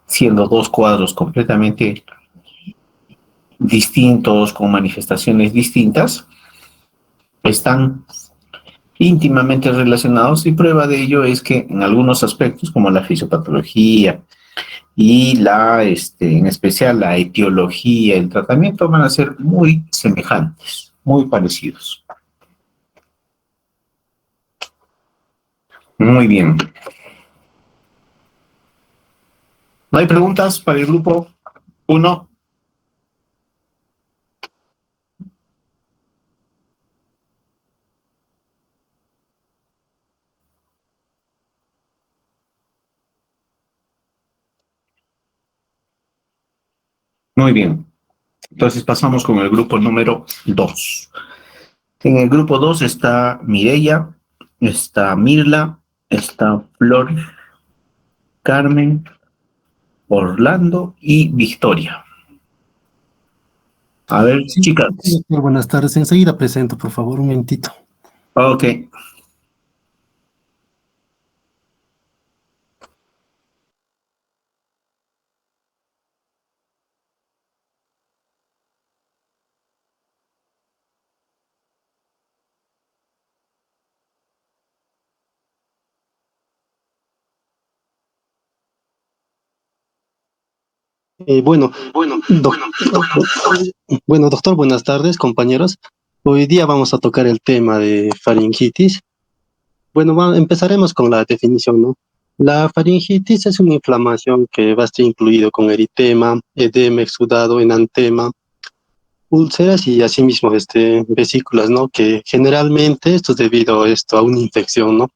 Speaker 4: Siendo dos cuadros completamente distintos, con manifestaciones distintas, están íntimamente relacionados y prueba de ello es que en algunos aspectos, como la fisiopatología y en especial la etiología, el tratamiento van a ser muy semejantes, muy parecidos. Muy bien. ¿No hay preguntas para el grupo 1? Muy bien. Entonces pasamos con el grupo número 2. En el grupo 2 está Mireia, está Mirla, está Flor, Carmen, Orlando y Victoria. A ver,
Speaker 8: Sí,
Speaker 4: chicas.
Speaker 8: doctor, buenas tardes. Enseguida presento, por favor, un momentito.
Speaker 4: Ok.
Speaker 8: Bueno, doctor, buenas tardes, compañeros. Hoy día vamos a tocar el tema de faringitis. Bueno, empezaremos con la definición, ¿no? La faringitis es una inflamación que va a estar incluido con eritema, edema, exudado, enantema, úlceras y asimismo vesículas, ¿no? Que generalmente esto es debido a una infección, ¿no?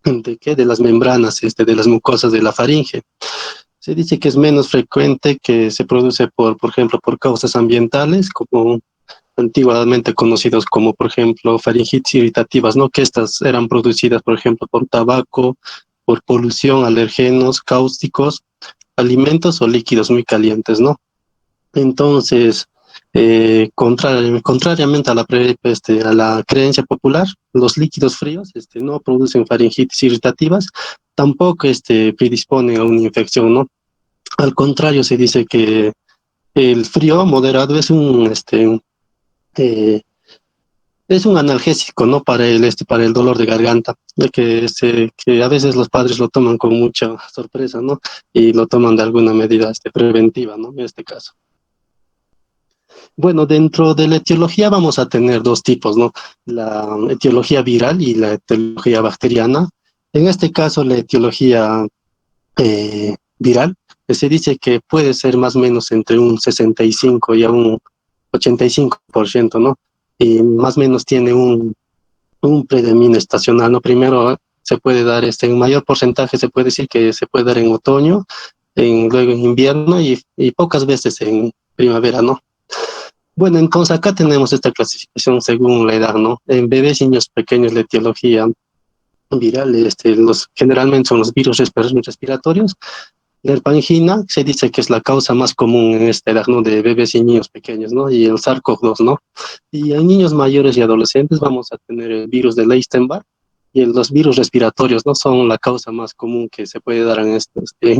Speaker 8: ¿De qué? De las membranas, de las mucosas de la faringe. Se dice que es menos frecuente, que se produce por ejemplo, por causas ambientales, como antiguamente conocidos como, por ejemplo, faringitis irritativas, ¿no? Que estas eran producidas, por ejemplo, por tabaco, por polución, alergenos, cáusticos, alimentos o líquidos muy calientes, ¿no? Entonces, contrariamente a a la creencia popular, los líquidos fríos no producen faringitis irritativas, tampoco predisponen a una infección, ¿no? Al contrario, se dice que el frío moderado eh, es un analgésico, ¿no? Para el dolor de garganta, ya que a veces los padres lo toman con mucha sorpresa, ¿no? Y lo toman de alguna medida preventiva, ¿no? En este caso. Bueno, dentro de la etiología vamos a tener dos tipos, ¿no? La etiología viral y la etiología bacteriana. En este caso, la etiología viral, que se dice que puede ser más o menos entre un 65 y a un 85%, ¿no? Y más o menos tiene un predominio estacional, ¿no? Primero se puede dar en mayor porcentaje, se puede decir que se puede dar en otoño, luego en invierno y pocas veces en primavera, ¿no? Bueno, entonces acá tenemos esta clasificación según la edad, ¿no? En bebés y niños pequeños la etiología viral, generalmente son los virus respiratorios. La herpangina se dice que es la causa más común en esta edad, ¿no? De bebés y niños pequeños, ¿no? Y el SARS-CoV-2, ¿no? Y en niños mayores y adolescentes vamos a tener el virus de Epstein-Barr y los virus respiratorios, ¿no? Son la causa más común que se puede dar en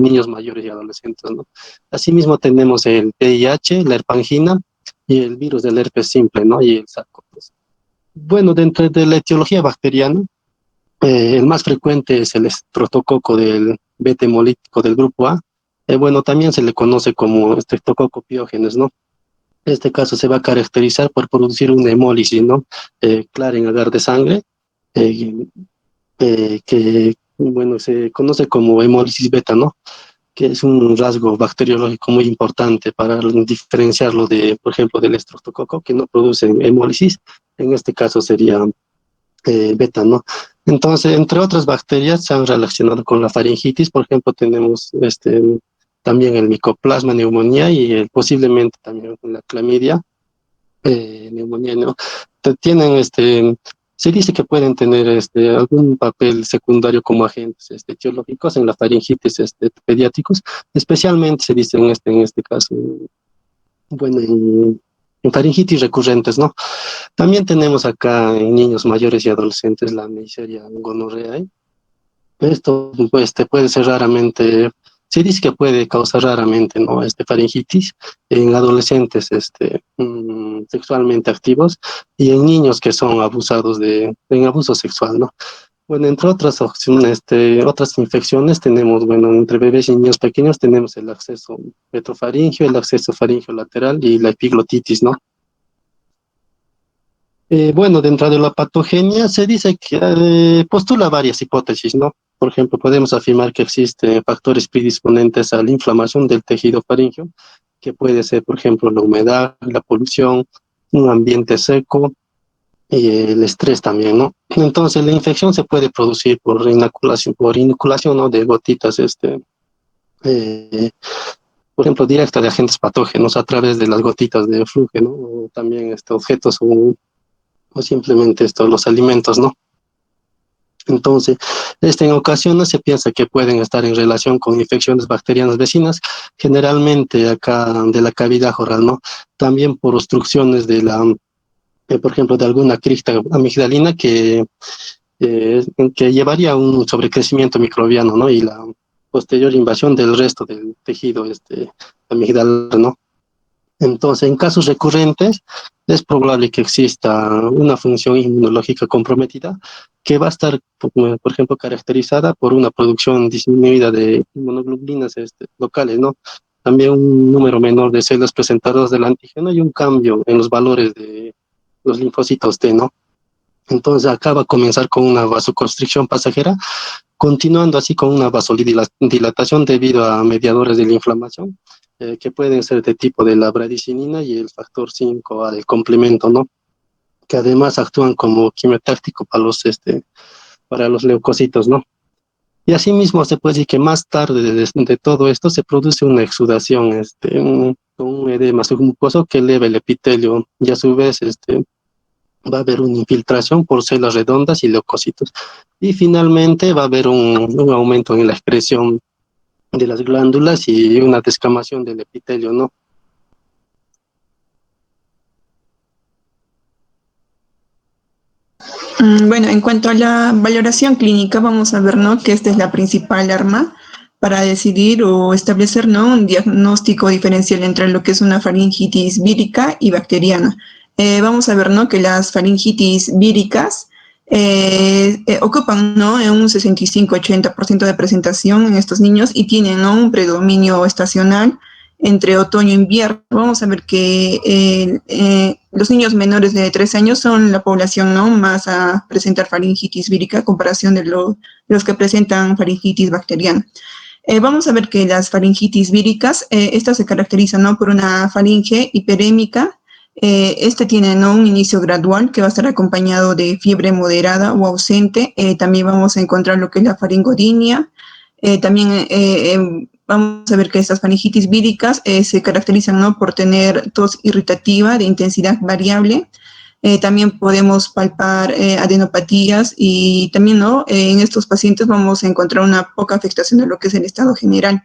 Speaker 8: niños mayores y adolescentes, ¿no? Asimismo tenemos el VIH, la herpangina y el virus del herpes simple, ¿no? Y el SARS-CoV-2. Bueno, dentro de la etiología bacteriana, el más frecuente es el estreptococo del beta hemolítico del grupo A. Bueno, también se le conoce como estreptococo piógenes, ¿no? Este caso se va a caracterizar por producir una hemólisis, ¿no? Clara en agar de sangre, que, bueno, se conoce como hemólisis beta, ¿no? Que es un rasgo bacteriológico muy importante para diferenciarlo de, por ejemplo, del estreptococo, que no produce hemólisis. En este caso sería beta, ¿no? Entonces, entre otras bacterias se han relacionado con la faringitis. Por ejemplo, tenemos también el micoplasma, neumonía y posiblemente también la clamidia, neumonía, ¿no? Tienen se dice que pueden tener algún papel secundario como agentes etiológicos en la faringitis pediátricos, especialmente se dice en este caso, bueno, en faringitis recurrentes, ¿no? También tenemos acá en niños mayores y adolescentes la Neisseria gonorrhoeae. Esto puede ser raramente, se dice que puede causar raramente, ¿no? Faringitis en adolescentes sexualmente activos y en niños que son abusados en abuso sexual, ¿no? Bueno, entre otras opciones, otras infecciones tenemos, bueno, entre bebés y niños pequeños tenemos el acceso retrofaringio, el acceso faringio lateral y la epiglotitis, ¿no? Bueno, dentro de la patogenia se dice que postula varias hipótesis, ¿no? Por ejemplo, podemos afirmar que existen factores predisponentes a la inflamación del tejido faríngeo, que puede ser, por ejemplo, la humedad, la polución, un ambiente seco y el estrés también, ¿no? Entonces, la infección se puede producir por inoculación, ¿no? De gotitas, por ejemplo, directa de agentes patógenos a través de las gotitas de flujo, ¿no? O también objetos o simplemente los alimentos, ¿no? Entonces, en ocasiones se piensa que pueden estar en relación con infecciones bacterianas vecinas, generalmente acá de la cavidad oral, ¿no? También por obstrucciones por ejemplo, de alguna crista amigdalina que llevaría a un sobrecrecimiento microbiano, ¿no? Y la posterior invasión del resto del tejido amigdalar, ¿no? Entonces, en casos recurrentes, es probable que exista una función inmunológica comprometida que va a estar, por ejemplo, caracterizada por una producción disminuida de inmunoglobulinas locales, ¿no? También un número menor de células presentadoras del antígeno y un cambio en los valores de los linfocitos T, ¿no? Entonces, acá va a comenzar con una vasoconstricción pasajera, continuando así con una vasodilatación debido a mediadores de la inflamación, que pueden ser de tipo de la bradicinina y el factor 5 al complemento, ¿no? Que además actúan como quimiotáctico para los leucocitos, ¿no? Y asimismo se puede decir que más tarde de todo esto se produce una exudación, con un edema submucoso que eleva el epitelio y a su vez va a haber una infiltración por células redondas y leucocitos. Y finalmente va a haber un aumento en la excreción de las glándulas y una descamación del epitelio, ¿no?
Speaker 7: Bueno, en cuanto a la valoración clínica, vamos a ver, ¿no?, que esta es la principal arma para decidir o establecer, ¿no?, un diagnóstico diferencial entre lo que es una faringitis vírica y bacteriana. Vamos a ver, ¿no?, que las faringitis víricas ocupan, ¿no?, en un 65-80% de presentación en estos niños y tienen, ¿no?, un predominio estacional entre otoño e invierno. Vamos a ver que los niños menores de 3 años son la población, ¿no?, más a presentar faringitis vírica a comparación de los que presentan faringitis bacteriana. Vamos a ver que las faringitis víricas, estas se caracterizan, ¿no?, por una faringe hiperémica. Tiene, ¿no?, un inicio gradual que va a estar acompañado de fiebre moderada o ausente. También vamos a encontrar lo que es la faringodinia. También vamos a ver que estas faringitis víricas se caracterizan, ¿no?, por tener tos irritativa de intensidad variable.
Speaker 9: También podemos palpar adenopatías y también, ¿no? En estos pacientes vamos a encontrar una poca afectación de lo que es el estado general.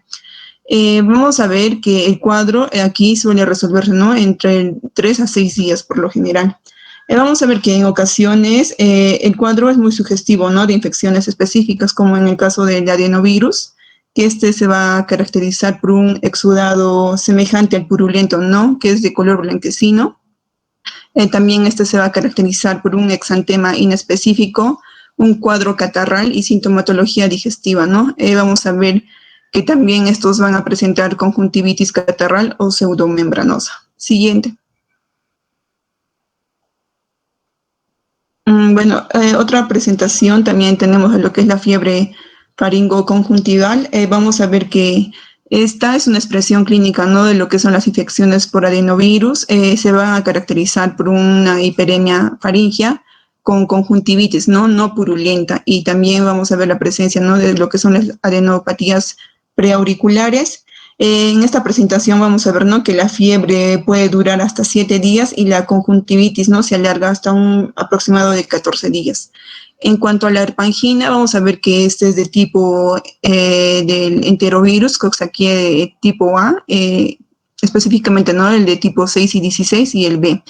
Speaker 9: Vamos a ver que el cuadro aquí suele resolverse, ¿no? Entre 3 a 6 días por lo general. Vamos a ver que en ocasiones el cuadro es muy sugestivo, ¿no? De infecciones específicas, como en el caso del adenovirus, que este se va a caracterizar por un exudado semejante al purulento, ¿no? Que es de color blanquecino. También este se va a caracterizar por un exantema inespecífico, un cuadro catarral y sintomatología digestiva, ¿no? Vamos a ver que también estos van a presentar conjuntivitis catarral o pseudomembranosa. Siguiente. Bueno, otra presentación también tenemos lo que es la fiebre faringoconjuntival. Vamos a ver que esta es una expresión clínica, ¿no? De lo que son las infecciones por adenovirus. Se va a caracterizar por una hiperemia faríngea con conjuntivitis, ¿no? No purulenta. Y también vamos a ver la presencia, ¿no? De lo que son las adenopatías preauriculares. En esta presentación vamos a ver, ¿no? Que la fiebre puede durar hasta 7 días y la conjuntivitis, ¿no? Se alarga hasta un aproximado de 14 días. En cuanto a la herpangina, vamos a ver que este es de tipo del enterovirus, Coxsackie tipo A, específicamente, ¿no? El de tipo 6 y 16 y el B.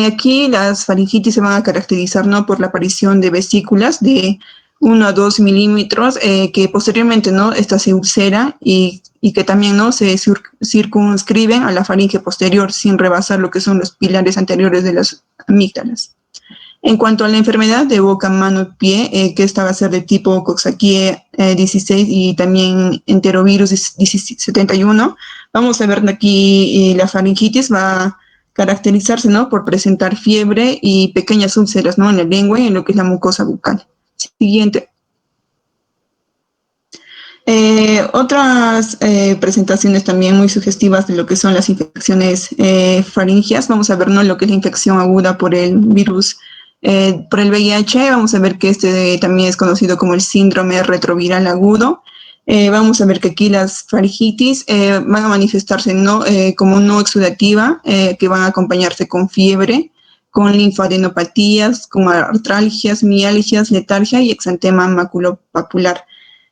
Speaker 9: Aquí las faringitis se van a caracterizar, ¿no? Por la aparición de vesículas de 1 a 2 milímetros, que posteriormente, ¿no? Esta se ulcera y que también, ¿no? Se circunscriben a la faringe posterior sin rebasar lo que son los pilares anteriores de las amígdalas. En cuanto a la enfermedad de boca, mano, pie, que esta va a ser de tipo Coxsackie 16 y también enterovirus 71, vamos a ver aquí la faringitis va a caracterizarse, ¿no? Por presentar fiebre y pequeñas úlceras, ¿no? En la lengua y en lo que es la mucosa bucal. Siguiente. Otras presentaciones también muy sugestivas de lo que son las infecciones faringias. Vamos a ver, ¿no? Lo que es la infección aguda por el virus, por el VIH. Vamos a ver que este también es conocido como el síndrome retroviral agudo. Vamos a ver que aquí las faringitis van a manifestarse, ¿no? Como no exudativa, que van a acompañarse con fiebre, con linfadenopatías, con artralgias, mialgias, letargia y exantema maculopapular.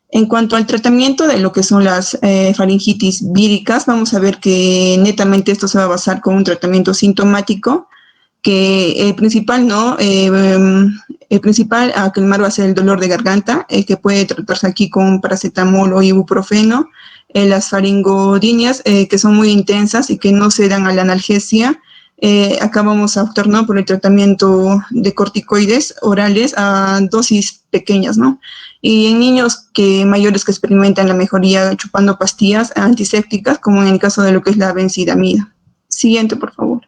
Speaker 9: En cuanto al tratamiento de lo que son las faringitis víricas, vamos a ver que netamente esto se va a basar con un tratamiento sintomático, que el principal, ¿no? El principal a calmar va a ser el dolor de garganta, que puede tratarse aquí con paracetamol o ibuprofeno. Las faringodinias, que son muy intensas y que no se dan a la analgesia. Acá vamos a optar, ¿no? Por el tratamiento de corticoides orales a dosis pequeñas, ¿no? Y en niños mayores que experimentan la mejoría chupando pastillas antisépticas, como en el caso de lo que es la benzidamida. Siguiente, por favor.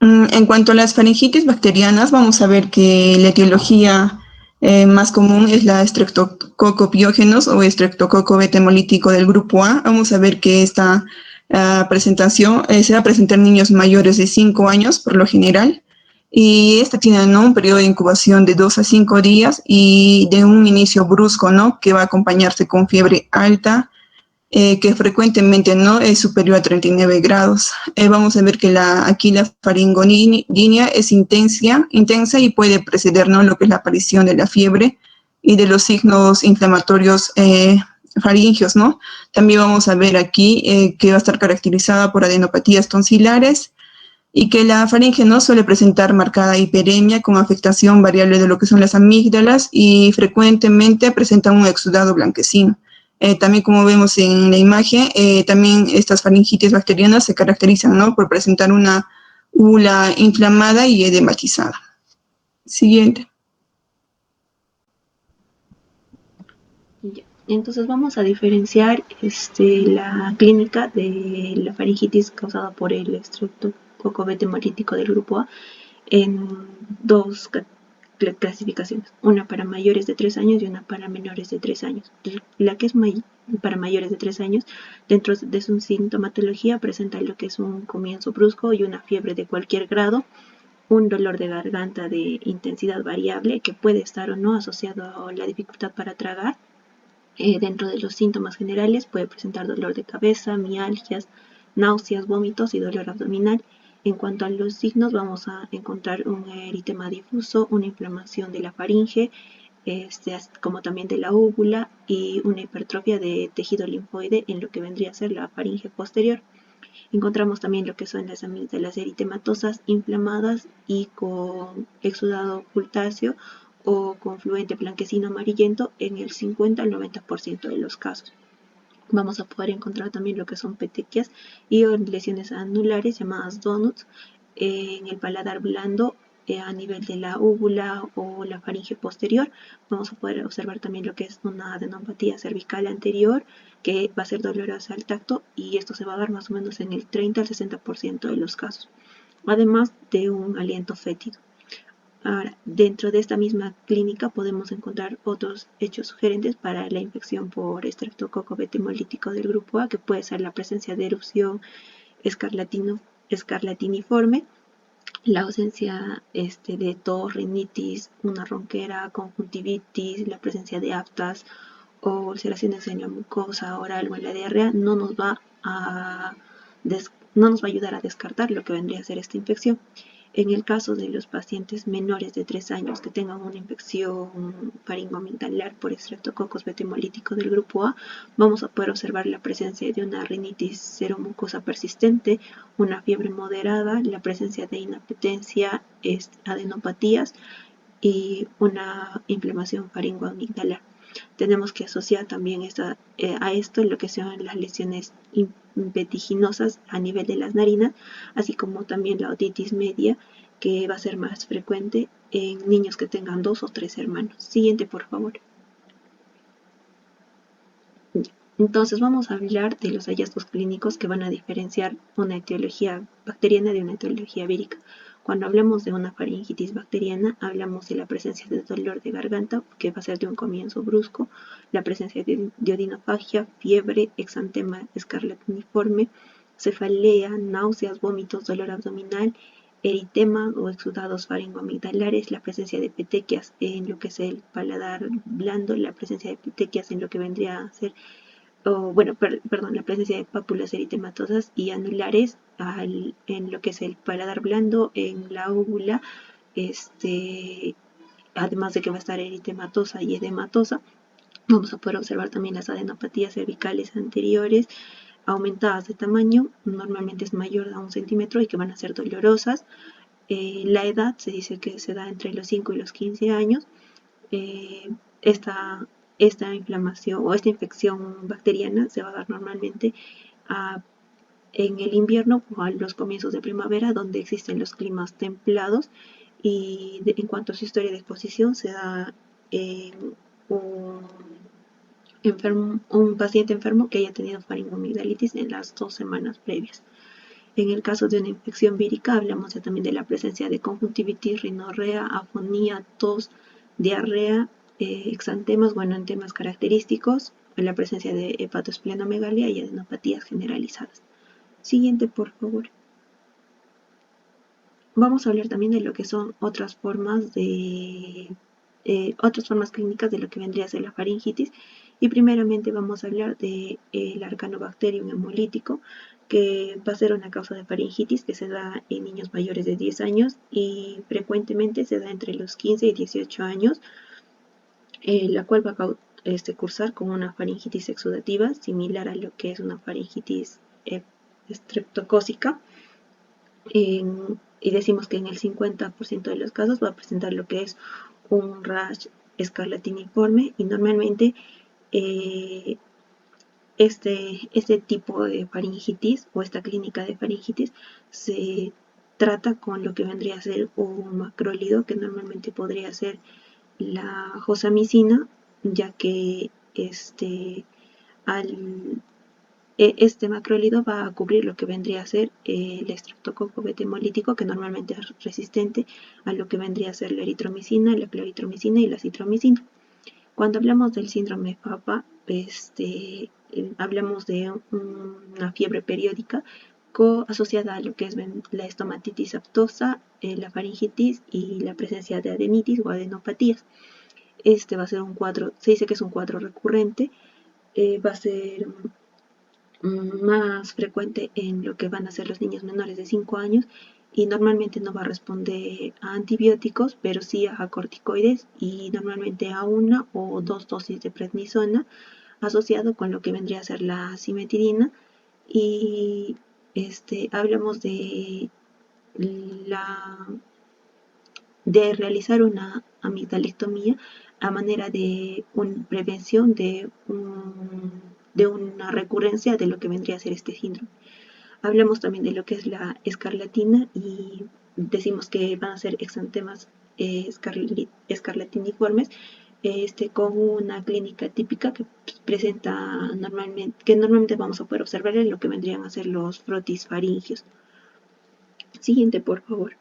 Speaker 9: En cuanto a las faringitis bacterianas, vamos a ver que la etiología más común es la Streptococcus pyogenes o Streptococcus beta hemolítico del grupo A. Vamos a ver que esta presentación se va a presentar en niños mayores de 5 años por lo general. Y esta tiene, ¿no? Un periodo de incubación de 2 a 5 días y de un inicio brusco, ¿no? Que va a acompañarse con fiebre alta, que frecuentemente no es superior a 39 grados. Vamos a ver que aquí la faringodinia es intensa y puede preceder, ¿no? Lo que es la aparición de la fiebre y de los signos inflamatorios faringios, ¿no? También vamos a ver aquí que va a estar caracterizada por adenopatías tonsilares y que la faringe no suele presentar marcada hiperemia con afectación variable de lo que son las amígdalas y frecuentemente presenta un exudado blanquecino. También como vemos en la imagen, también estas faringitis bacterianas se caracterizan, ¿no? Por presentar una úvula inflamada y edematizada. Siguiente.
Speaker 10: Ya. Entonces vamos a diferenciar la clínica de la faringitis causada por el Streptococcus beta hemolítico del grupo A en dos clasificaciones, una para mayores de 3 años y una para menores de 3 años. La que es para mayores de 3 años, dentro de su sintomatología presenta lo que es un comienzo brusco y una fiebre de cualquier grado, un dolor de garganta de intensidad variable que puede estar o no asociado a la dificultad para tragar. Dentro de los síntomas generales puede presentar dolor de cabeza, mialgias, náuseas, vómitos y dolor abdominal. En cuanto a los signos, vamos a encontrar un eritema difuso, una inflamación de la faringe, como también de la úvula, y una hipertrofia de tejido linfoide en lo que vendría a ser la faringe posterior. Encontramos también lo que son las amígdalas eritematosas inflamadas y con exudado ocultáceo o con fluente blanquecino amarillento en el 50 al 90% de los casos. Vamos a poder encontrar también lo que son petequias y lesiones anulares llamadas donuts en el paladar blando a nivel de la úvula o la faringe posterior. Vamos a poder observar también lo que es una adenopatía cervical anterior que va a ser dolorosa al tacto, y esto se va a dar más o menos en el 30 al 60% de los casos, además de un aliento fétido. Ahora, dentro de esta misma clínica podemos encontrar otros hechos sugerentes para la infección por estreptococo betemolítico del grupo A, que puede ser la presencia de erupción escarlatiniforme, la ausencia de tos, rinitis, una ronquera, conjuntivitis, la presencia de aftas o ulceraciones en la mucosa oral o en la diarrea no nos va a ayudar a descartar lo que vendría a ser esta infección. En el caso de los pacientes menores de 3 años que tengan una infección faringoamigdalar por estreptococos betemolítico del grupo A, vamos a poder observar la presencia de una rinitis seromucosa persistente, una fiebre moderada, la presencia de inapetencia, adenopatías y una inflamación faringoamigdalar. Tenemos que asociar también a esto lo que son las lesiones vertiginosas a nivel de las narinas, así como también la otitis media, que va a ser más frecuente en niños que tengan 2 o 3 hermanos. Siguiente, por favor. Entonces vamos a hablar de los hallazgos clínicos que van a diferenciar una etiología bacteriana de una etiología vírica. Cuando hablamos de una faringitis bacteriana, hablamos de la presencia de dolor de garganta, que va a ser de un comienzo brusco, la presencia de odinofagia, fiebre, exantema escarlatiniforme, cefalea, náuseas, vómitos, dolor abdominal, eritema o exudados faringoamigdalares, la presencia de petequias en lo que es el paladar blando, la presencia de petequias en lo que vendría a ser la presencia de pápulas eritematosas y anulares en lo que es el paladar blando, en la úvula, además de que va a estar eritematosa y edematosa. Vamos a poder observar también las adenopatías cervicales anteriores aumentadas de tamaño, normalmente es mayor a 1 centímetro y que van a ser dolorosas. La edad se dice que se da entre los 5 y los 15 años. Esta inflamación o esta infección bacteriana se va a dar normalmente en el invierno o a los comienzos de primavera, donde existen los climas templados, y en cuanto a su historia de exposición se da en un paciente enfermo que haya tenido faringoamigdalitis en las 2 semanas previas. En el caso de una infección vírica, hablamos ya también de la presencia de conjuntivitis, rinorrea, afonía, tos, diarrea, exantemas, entemas característicos, la presencia de hepatoesplenomegalia y adenopatías generalizadas. Siguiente, por favor. Vamos a hablar también de lo que son otras formas clínicas de lo que vendría a ser la faringitis. Y primeramente vamos a hablar del Arcanobacterium hemolítico, que va a ser una causa de faringitis que se da en niños mayores de 10 años y frecuentemente se da entre los 15 y 18 años, la cual va a cursar con una faringitis exudativa similar a lo que es una faringitis estreptocócica. Y decimos que en el 50% de los casos va a presentar lo que es un rash escarlatiniforme, y normalmente este tipo de faringitis o esta clínica de faringitis se trata con lo que vendría a ser un macrólido, que normalmente podría ser la josamicina, ya que este macrólido va a cubrir lo que vendría a ser el estreptococo betemolítico, que normalmente es resistente a lo que vendría a ser la eritromicina, la claritromicina y la citromicina. Cuando hablamos del síndrome FAPA, hablamos de una fiebre periódica asociada a lo que es la estomatitis aftosa, la faringitis y la presencia de adenitis o adenopatías. Este va a ser un cuadro, se dice que es un cuadro recurrente, va a ser más frecuente en lo que van a ser los niños menores de 5 años y normalmente no va a responder a antibióticos, pero sí a corticoides y normalmente a una o dos dosis de prednisona asociado con lo que vendría a ser la cimetidina y hablamos la de realizar una amigdalectomía a manera de prevención de una recurrencia de lo que vendría a ser este síndrome. Hablamos también de lo que es la escarlatina y decimos que van a ser exantemas escarlatiniformes con una clínica típica que normalmente vamos a poder observar en lo que vendrían a ser los frotis faringios. Siguiente, por favor.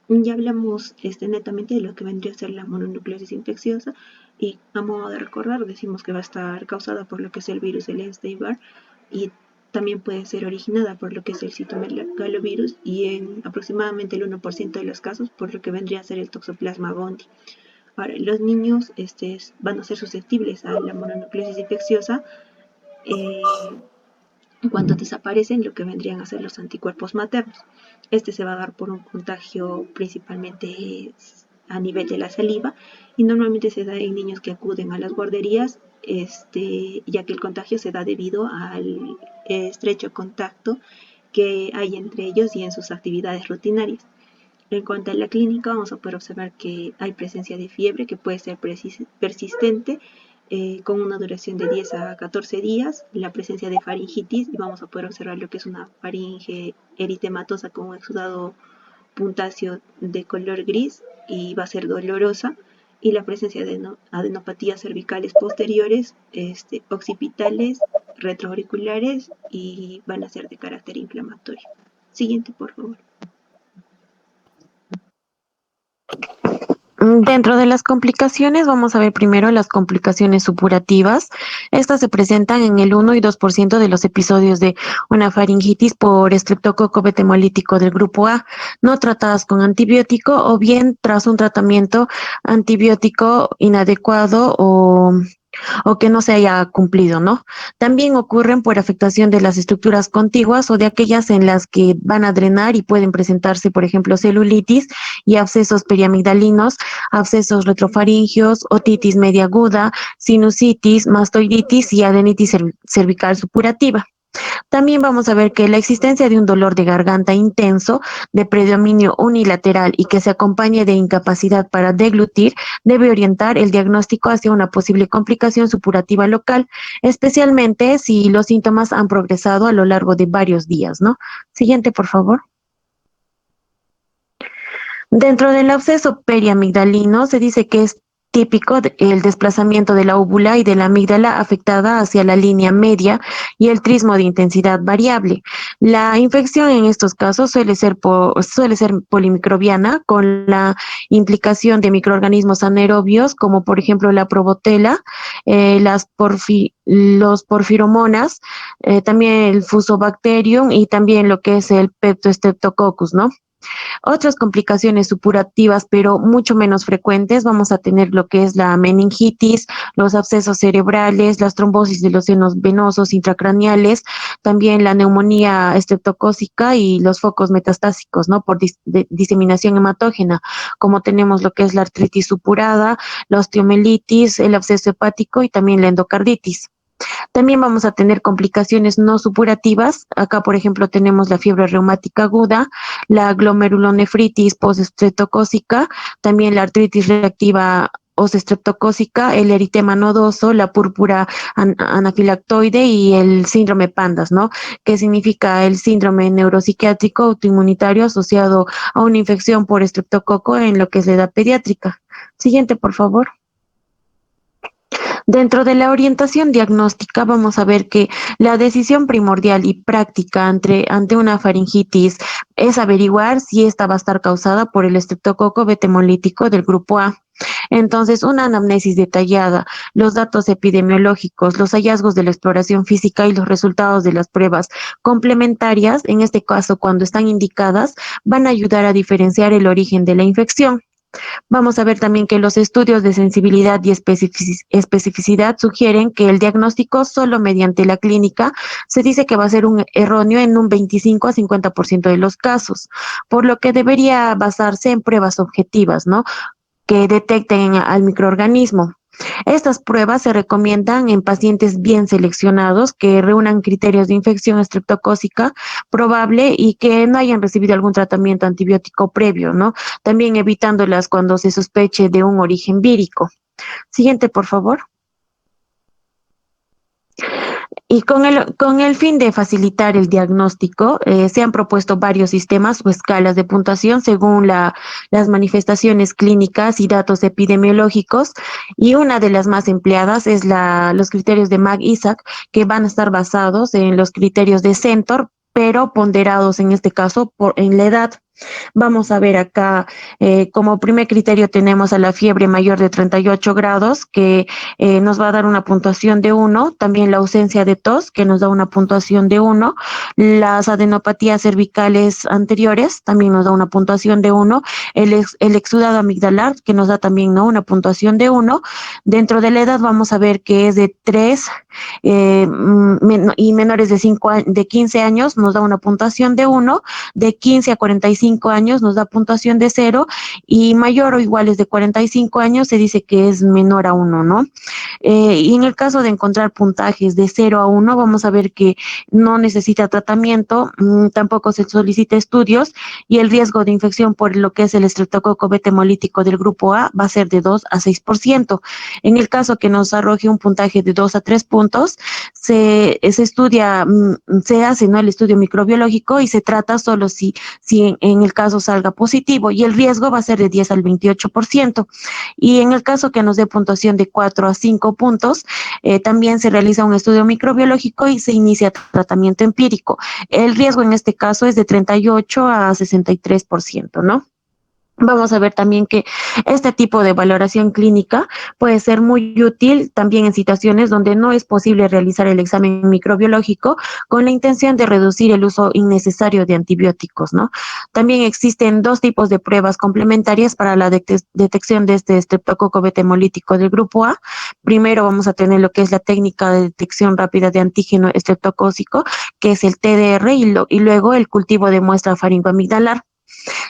Speaker 10: Ya hablamos netamente de lo que vendría a ser la mononucleosis infecciosa y a modo de recordar decimos que va a estar causada por lo que es el virus del Epstein-Barr y también puede ser originada por lo que es el citomegalovirus y en aproximadamente el 1% de los casos por lo que vendría a ser el Toxoplasma gondii. Ahora, los niños van a ser susceptibles a la mononucleosis infecciosa cuando desaparecen lo que vendrían a ser los anticuerpos maternos. Se va a dar por un contagio principalmente a nivel de la saliva y normalmente se da en niños que acuden a las guarderías, ya que el contagio se da debido al estrecho contacto que hay entre ellos y en sus actividades rutinarias. En cuanto a la clínica, vamos a poder observar que hay presencia de fiebre que puede ser persistente, con una duración de 10 a 14 días, la presencia de faringitis, y vamos a poder observar lo que es una faringe eritematosa con un exudado puntáceo de color gris y va a ser dolorosa, y la presencia de adenopatías cervicales posteriores, occipitales, retroauriculares y van a ser de carácter inflamatorio. Siguiente, por favor.
Speaker 7: Dentro de las complicaciones, vamos a ver primero las complicaciones supurativas. Estas se presentan en el 1 y 2% de los episodios de una faringitis por estreptococo betemolítico del grupo A, no tratadas con antibiótico o bien tras un tratamiento antibiótico inadecuado o que no se haya cumplido, ¿no? También ocurren por afectación de las estructuras contiguas o de aquellas en las que van a drenar y pueden presentarse, por ejemplo, celulitis y abscesos periamigdalinos, abscesos retrofaringios, otitis media aguda, sinusitis, mastoiditis y adenitis cervical supurativa. También vamos a ver que la existencia de un dolor de garganta intenso, de predominio unilateral y que se acompañe de incapacidad para deglutir, debe orientar el diagnóstico hacia una posible complicación supurativa local, especialmente si los síntomas han progresado a lo largo de varios días, ¿no? Siguiente, por favor. Dentro del absceso periamigdalino se dice que es típico el desplazamiento de la óvula y de la amígdala afectada hacia la línea media y el trismo de intensidad variable. La infección en estos casos suele ser polimicrobiana con la implicación de microorganismos anaerobios como por ejemplo la probotela, los porfiromonas, también el fusobacterium y también lo que es el Peptostreptococcus, ¿no? Otras complicaciones supurativas, pero mucho menos frecuentes, vamos a tener lo que es la meningitis, los abscesos cerebrales, las trombosis de los senos venosos intracraneales, también la neumonía estreptocócica y los focos metastásicos, ¿no? Por diseminación hematógena, como tenemos lo que es la artritis supurada, la osteomelitis, el absceso hepático y también la endocarditis. También vamos a tener complicaciones no supurativas. Acá, por ejemplo, tenemos la fiebre reumática aguda, la glomerulonefritis postestreptocócica, también la artritis reactiva ostestreptocócica, el eritema nodoso, la púrpura anafilactoide y el síndrome PANDAS, ¿no? Que significa el síndrome neuropsiquiátrico autoinmunitario asociado a una infección por estreptococo en lo que es la edad pediátrica. Siguiente, por favor. Dentro de la orientación diagnóstica vamos a ver que la decisión primordial y práctica ante una faringitis es averiguar si esta va a estar causada por el estreptococo betemolítico del grupo A. Entonces, una anamnesis detallada, los datos epidemiológicos, los hallazgos de la exploración física y los resultados de las pruebas complementarias, en este caso cuando están indicadas, van a ayudar a diferenciar el origen de la infección. Vamos a ver también que los estudios de sensibilidad y especificidad sugieren que el diagnóstico solo mediante la clínica se dice que va a ser un erróneo en un 25 a 50% de los casos, por lo que debería basarse en pruebas objetivas, ¿no? Que detecten al microorganismo. Estas pruebas se recomiendan en pacientes bien seleccionados que reúnan criterios de infección estreptocócica probable y que no hayan recibido algún tratamiento antibiótico previo, ¿no? También evitándolas cuando se sospeche de un origen vírico. Siguiente, por favor. Y con el fin de facilitar el diagnóstico, se han propuesto varios sistemas o escalas de puntuación según las manifestaciones clínicas y datos epidemiológicos, y una de las más empleadas es los criterios de Mag-Isaac, que van a estar basados en los criterios de Centor, pero ponderados en este caso en la edad. Vamos a ver acá, como primer criterio tenemos a la fiebre mayor de 38 grados, que nos va a dar una puntuación de 1, también la ausencia de tos, que nos da una puntuación de 1, las adenopatías cervicales anteriores, también nos da una puntuación de 1, el exudado amigdalar, que nos da también, ¿no?, una puntuación de 1. Dentro de la edad vamos a ver que es de 3 y menores de 15 años nos da una puntuación de 1, de 15 a 45 años nos da puntuación de 0, y mayor o iguales de 45 años se dice que es menor a 1, ¿no? Y en el caso de encontrar puntajes de 0 a 1, vamos a ver que no necesita tratamiento, tampoco se solicita estudios, y el riesgo de infección por lo que es el estreptococo beta hemolítico del grupo A va a ser de 2 a 6%. En el caso que nos arroje un puntaje de 2 a 3 puntos, se estudia, se hace, ¿no?, el estudio microbiológico y se trata solo si en el caso salga positivo, y el riesgo va a ser de 10 al 28%. Y en el caso que nos dé puntuación de 4 a 5 puntos, también se realiza un estudio microbiológico y se inicia tratamiento empírico. El riesgo en este caso es de 38 a 63%, ¿no? Vamos a ver también que este tipo de valoración clínica puede ser muy útil también en situaciones donde no es posible realizar el examen microbiológico con la intención de reducir el uso innecesario de antibióticos, ¿no? También existen dos tipos de pruebas complementarias para la detección de este estreptococo beta hemolítico del grupo A. Primero vamos a tener lo que es la técnica de detección rápida de antígeno estreptocócico, que es el TDR, y luego el cultivo de muestra faringoamigdalar.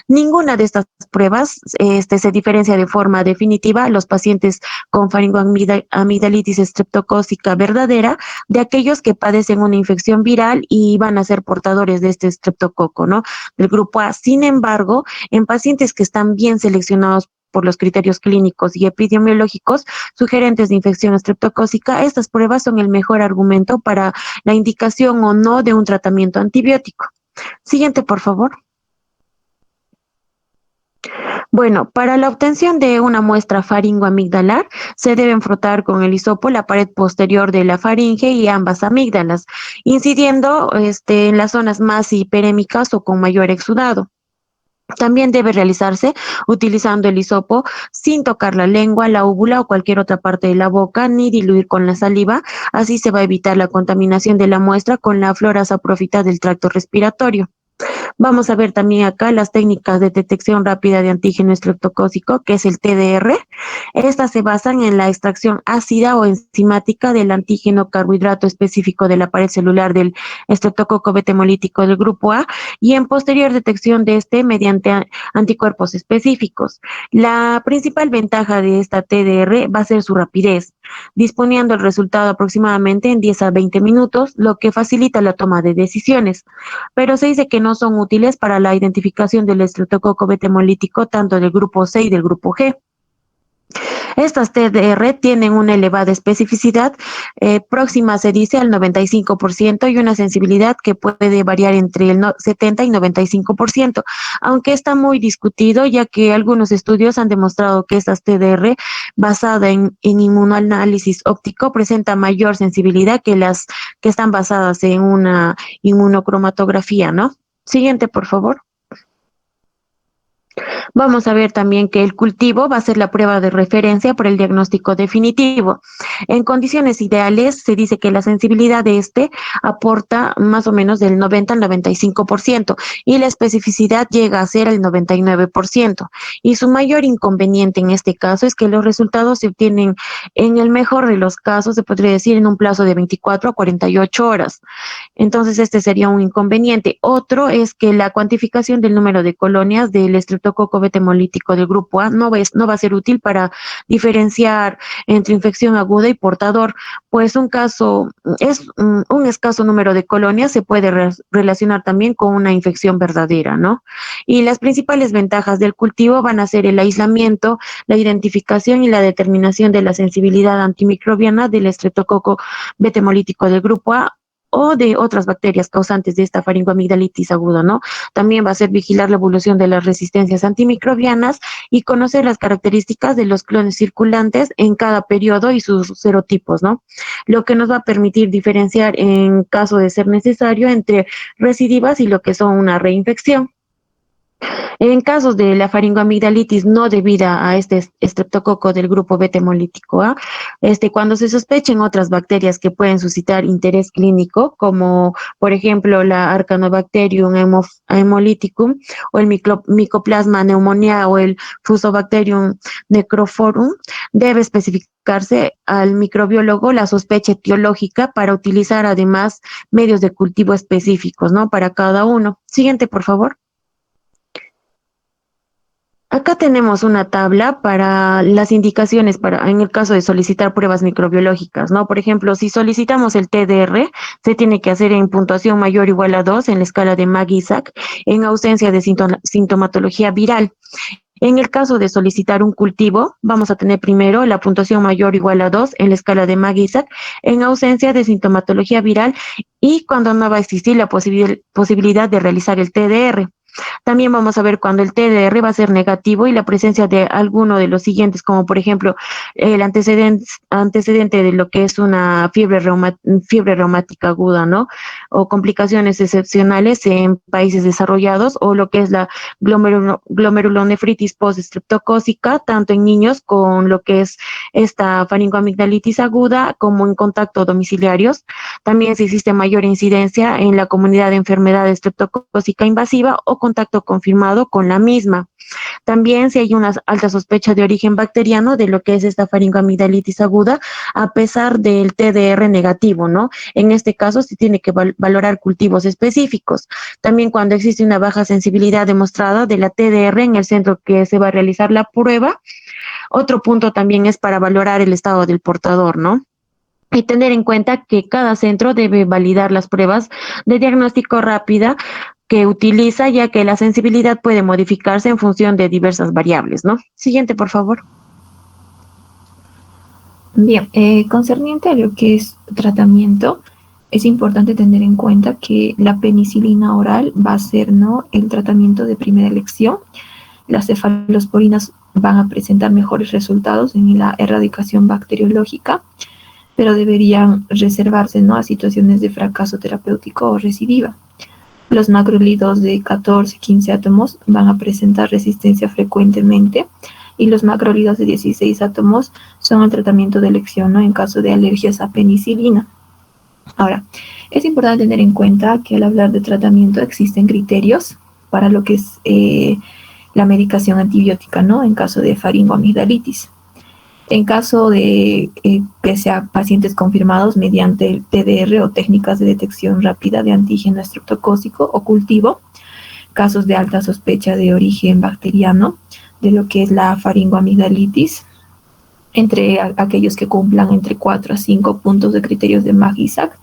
Speaker 7: Ninguna de estas pruebas se diferencia de forma definitiva a los pacientes con faringoamigdalitis estreptocócica verdadera de aquellos que padecen una infección viral y van a ser portadores de este estreptococo, ¿no?, del grupo A. Sin embargo, en pacientes que están bien seleccionados por los criterios clínicos y epidemiológicos sugerentes de infección estreptocócica, estas pruebas son el mejor argumento para la indicación o no de un tratamiento antibiótico. Siguiente, por favor. Bueno, para la obtención de una muestra faringoamigdalar se deben frotar con el hisopo la pared posterior de la faringe y ambas amígdalas, incidiendo en las zonas más hiperémicas o con mayor exudado. También debe realizarse utilizando el hisopo sin tocar la lengua, la úvula o cualquier otra parte de la boca, ni diluir con la saliva. Así se va a evitar la contaminación de la muestra con la flora saprófita del tracto respiratorio. Vamos a ver también acá las técnicas de detección rápida de antígeno estreptocócico, que es el TDR. Estas se basan en la extracción ácida o enzimática del antígeno carbohidrato específico de la pared celular del estreptococo beta hemolítico del grupo A, y en posterior detección de este mediante anticuerpos específicos. La principal ventaja de esta TDR va a ser su rapidez, disponiendo el resultado aproximadamente en 10 a 20 minutos, lo que facilita la toma de decisiones, pero se dice que no son útiles para la identificación del estreptococo beta hemolítico tanto del grupo C y del grupo G. Estas TDR tienen una elevada especificidad, próxima se dice al 95%, y una sensibilidad que puede variar entre el 70 y 95%, aunque está muy discutido, ya que algunos estudios han demostrado que estas TDR basada en inmunoanálisis óptico presenta mayor sensibilidad que las que están basadas en una inmunocromatografía, ¿no? Siguiente, por favor. Vamos a ver también que el cultivo va a ser la prueba de referencia para el diagnóstico definitivo. En condiciones ideales, se dice que la sensibilidad de este aporta más o menos del 90 al 95% y la especificidad llega a ser el 99%. Y su mayor inconveniente en este caso es que los resultados se obtienen en el mejor de los casos, se podría decir, en un plazo de 24 a 48 horas. Entonces, este sería un inconveniente. Otro es que la cuantificación del número de colonias del estreptococo betemolítico del grupo A no va a ser útil para diferenciar entre infección aguda y portador, pues un escaso número de colonias se puede relacionar también con una infección verdadera, ¿no? Y las principales ventajas del cultivo van a ser el aislamiento, la identificación y la determinación de la sensibilidad antimicrobiana del estreptococo betemolítico del grupo A o de otras bacterias causantes de esta faringoamigdalitis aguda, ¿no? También va a ser vigilar la evolución de las resistencias antimicrobianas y conocer las características de los clones circulantes en cada periodo y sus serotipos, ¿no? Lo que nos va a permitir diferenciar en caso de ser necesario entre recidivas y lo que son una reinfección. En casos de la faringoamigdalitis no debida a este estreptococo del grupo betemolítico A, cuando se sospechen otras bacterias que pueden suscitar interés clínico, como por ejemplo la Arcanobacterium hemolyticum o el Mycoplasma pneumoniae o el Fusobacterium necrophorum, debe especificarse al microbiólogo la sospecha etiológica para utilizar además medios de cultivo específicos, ¿no? Para cada uno. Siguiente, por favor. Acá tenemos una tabla para las indicaciones en el caso de solicitar pruebas microbiológicas, ¿no? Por ejemplo, si solicitamos el TDR, se tiene que hacer en puntuación mayor o igual a 2 en la escala de Mag-Isaac, en ausencia de sintomatología viral. En el caso de solicitar un cultivo, vamos a tener primero la puntuación mayor o igual a 2 en la escala de Mag-Isaac, en ausencia de sintomatología viral y cuando no va a existir la posibilidad de realizar el TDR. También vamos a ver cuando el TDR va a ser negativo y la presencia de alguno de los siguientes, como por ejemplo el antecedente de lo que es una fiebre reumática aguda, ¿no? O complicaciones excepcionales en países desarrollados, o lo que es la glomerulonefritis postestreptocócica, tanto en niños con lo que es esta faringoamigdalitis aguda como en contacto domiciliarios. También si existe mayor incidencia en la comunidad de enfermedad estreptocócica invasiva o contacto confirmado con la misma. También si hay una alta sospecha de origen bacteriano de lo que es esta faringoamigdalitis aguda, a pesar del TDR negativo, ¿no? En este caso se tiene que valorar cultivos específicos. También cuando existe una baja sensibilidad demostrada de la TDR en el centro que se va a realizar la prueba. Otro punto también es para valorar el estado del portador, ¿no? Y tener en cuenta que cada centro debe validar las pruebas de diagnóstico rápida que utiliza, ya que la sensibilidad puede modificarse en función de diversas variables, ¿no? Siguiente, por favor.
Speaker 11: Bien, concerniente a lo que es tratamiento, es importante tener en cuenta que la penicilina oral va a ser, ¿no?, el tratamiento de primera elección. Las cefalosporinas van a presentar mejores resultados en la erradicación bacteriológica, pero deberían reservarse, ¿no?, a situaciones de fracaso terapéutico o recidiva. Los macrólidos de 14, 15 átomos van a presentar resistencia frecuentemente y los macrólidos de 16 átomos son el tratamiento de elección, ¿no?, en caso de alergias a penicilina. Ahora, es importante tener en cuenta que al hablar de tratamiento existen criterios para lo que es la medicación antibiótica, ¿no?, en caso de faringoamigdalitis. En caso de que sean pacientes confirmados mediante el TDR o técnicas de detección rápida de antígeno estreptocócico o cultivo, casos de alta sospecha de origen bacteriano de lo que es la faringoamigdalitis, entre aquellos que cumplan entre 4 a 5 puntos de criterios de Mag-Isaac,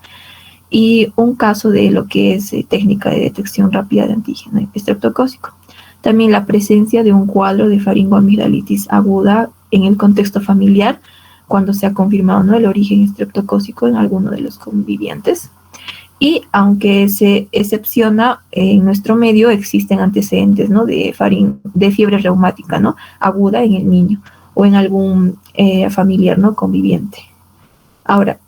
Speaker 11: y un caso de lo que es técnica de detección rápida de antígeno estreptocócico. También la presencia de un cuadro de faringoamigdalitis aguda en el contexto familiar, cuando se ha confirmado, ¿no?, el origen estreptocócico en alguno de los convivientes. Y aunque se excepciona, en nuestro medio existen antecedentes, ¿no?, de fiebre reumática, ¿no?, aguda en el niño o en algún familiar, ¿no?, conviviente. Ahora,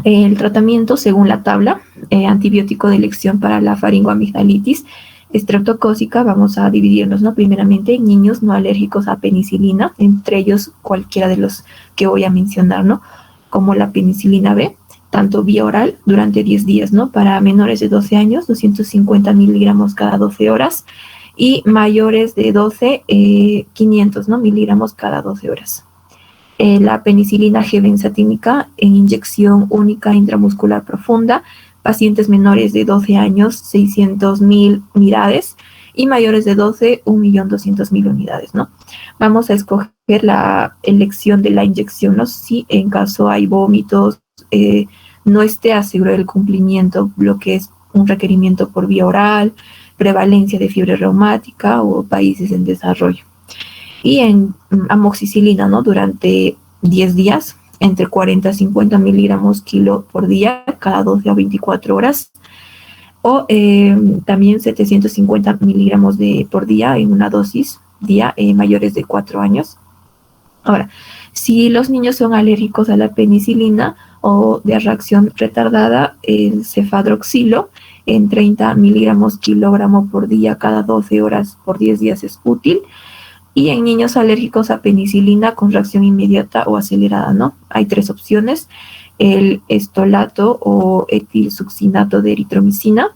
Speaker 11: el tratamiento según la tabla, antibiótico de elección para la faringoamigdalitis, estreptocócica, vamos a dividirnos, ¿no? Primeramente en niños no alérgicos a penicilina, entre ellos cualquiera de los que voy a mencionar, ¿no? Como la penicilina B, tanto vía oral durante 10 días, ¿no? Para menores de 12 años, 250 miligramos cada 12 horas, y mayores de 12, 500, ¿no? Miligramos cada 12 horas. La penicilina G benzatínica en inyección única intramuscular profunda, pacientes menores de 12 años, 600.000 unidades, y mayores de 12, 1.200.000 unidades, ¿no? Vamos a escoger la elección de la inyección, ¿no? Si en caso hay vómitos, no esté asegurado el cumplimiento, lo que es un requerimiento por vía oral, prevalencia de fiebre reumática o países en desarrollo. Y en amoxicilina, ¿no? Durante 10 días, entre 40 a 50 miligramos kilo por día, cada 12 a 24 horas, o también 750 miligramos por día en una dosis día, mayores de 4 años. Ahora, si los niños son alérgicos a la penicilina o de reacción retardada, el cefadroxilo en 30 miligramos kilogramo por día cada 12 horas por 10 días es útil. Y en niños alérgicos a penicilina con reacción inmediata o acelerada, ¿no? Hay 3 opciones: el estolato o etilsuccinato de eritromicina,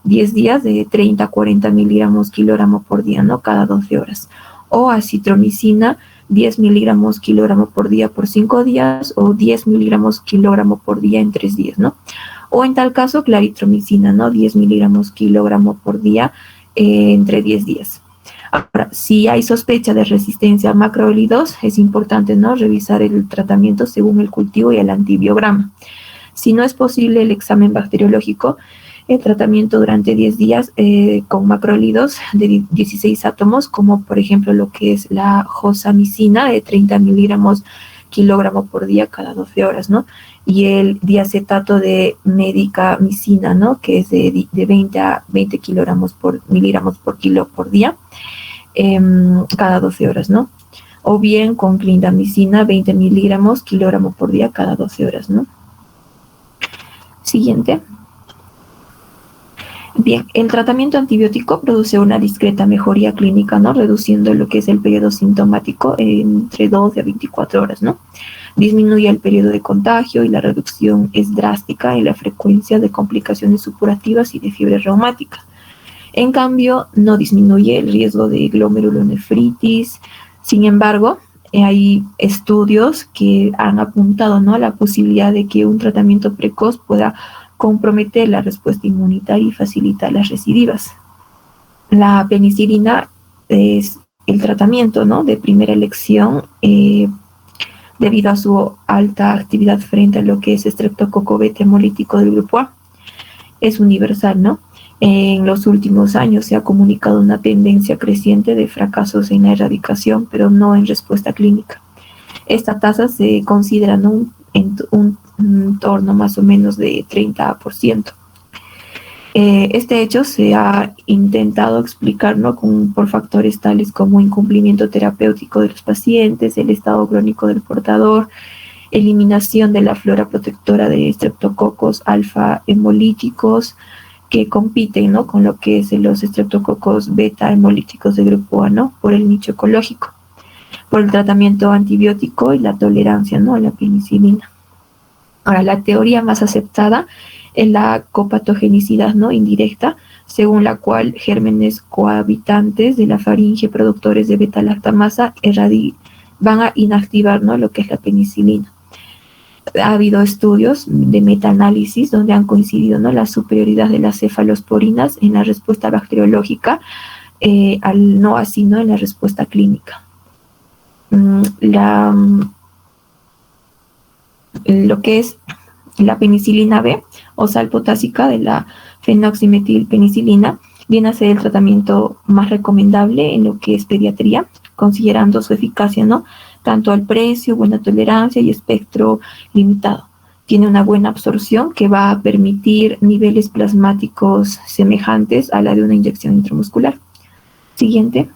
Speaker 11: 10 días de 30 a 40 miligramos kilogramo por día, ¿no? Cada 12 horas. O acitromicina, 10 miligramos kilogramo por día por 5 días, o 10 miligramos kilogramo por día en 3 días, ¿no? O en tal caso, claritromicina, ¿no? 10 miligramos kilogramo por día entre 10 días. Ahora, si hay sospecha de resistencia al macrolídeos, es importante, ¿no? Revisar el tratamiento según el cultivo y el antibiograma. Si no es posible el examen bacteriológico, el tratamiento durante 10 días con macrolídeos de 16 átomos, como por ejemplo lo que es la josamicina de 30 miligramos kilogramo por día cada 12 horas, ¿no? Y el diacetato de medicamicina, ¿no? Que es de 20 a 20 miligramos por kilo por día, cada 12 horas, ¿no? O bien con clindamicina, 20 miligramos kilogramo por día cada 12 horas, ¿no? Siguiente. Bien, el tratamiento antibiótico produce una discreta mejoría clínica, ¿no? Reduciendo lo que es el periodo sintomático entre 12 a 24 horas, ¿no? Disminuye el periodo de contagio y la reducción es drástica en la frecuencia de complicaciones supurativas y de fiebre reumática. En cambio, no disminuye el riesgo de glomerulonefritis. Sin embargo, hay estudios que han apuntado, ¿no? A la posibilidad de que un tratamiento precoz pueda comprometer la respuesta inmunitaria y facilitar las recidivas. La penicilina es el tratamiento, ¿no? De primera elección debido a su alta actividad frente a lo que es estreptococo beta hemolítico del grupo A. Es universal, ¿no? En los últimos años se ha comunicado una tendencia creciente de fracasos en la erradicación, pero no en respuesta clínica. Esta tasa se considera, ¿no? en torno más o menos de 30%. Este hecho se ha intentado explicar, ¿no? por factores tales como incumplimiento terapéutico de los pacientes, el estado crónico del portador, eliminación de la flora protectora de estreptococos alfa hemolíticos que compiten, ¿no? Con lo que es los estreptococos beta hemolíticos de grupo A, ¿no? Por el nicho ecológico, por el tratamiento antibiótico y la tolerancia, ¿no? A la penicilina. Ahora, la teoría más aceptada es la copatogenicidad, ¿no? Indirecta, según la cual gérmenes cohabitantes de la faringe productores de beta-lactamasa van a inactivar, ¿no? Lo que es la penicilina. Ha habido estudios de metaanálisis donde han coincidido, ¿no? La superioridad de las cefalosporinas en la respuesta bacteriológica, no así, ¿no? En la respuesta clínica. Lo que es la penicilina B o sal potásica de la fenoximetilpenicilina viene a ser el tratamiento más recomendable en lo que es pediatría, considerando su eficacia, ¿no? Tanto al precio, buena tolerancia y espectro limitado. Tiene una buena absorción que va a permitir niveles plasmáticos semejantes a la de una inyección intramuscular. Siguiente.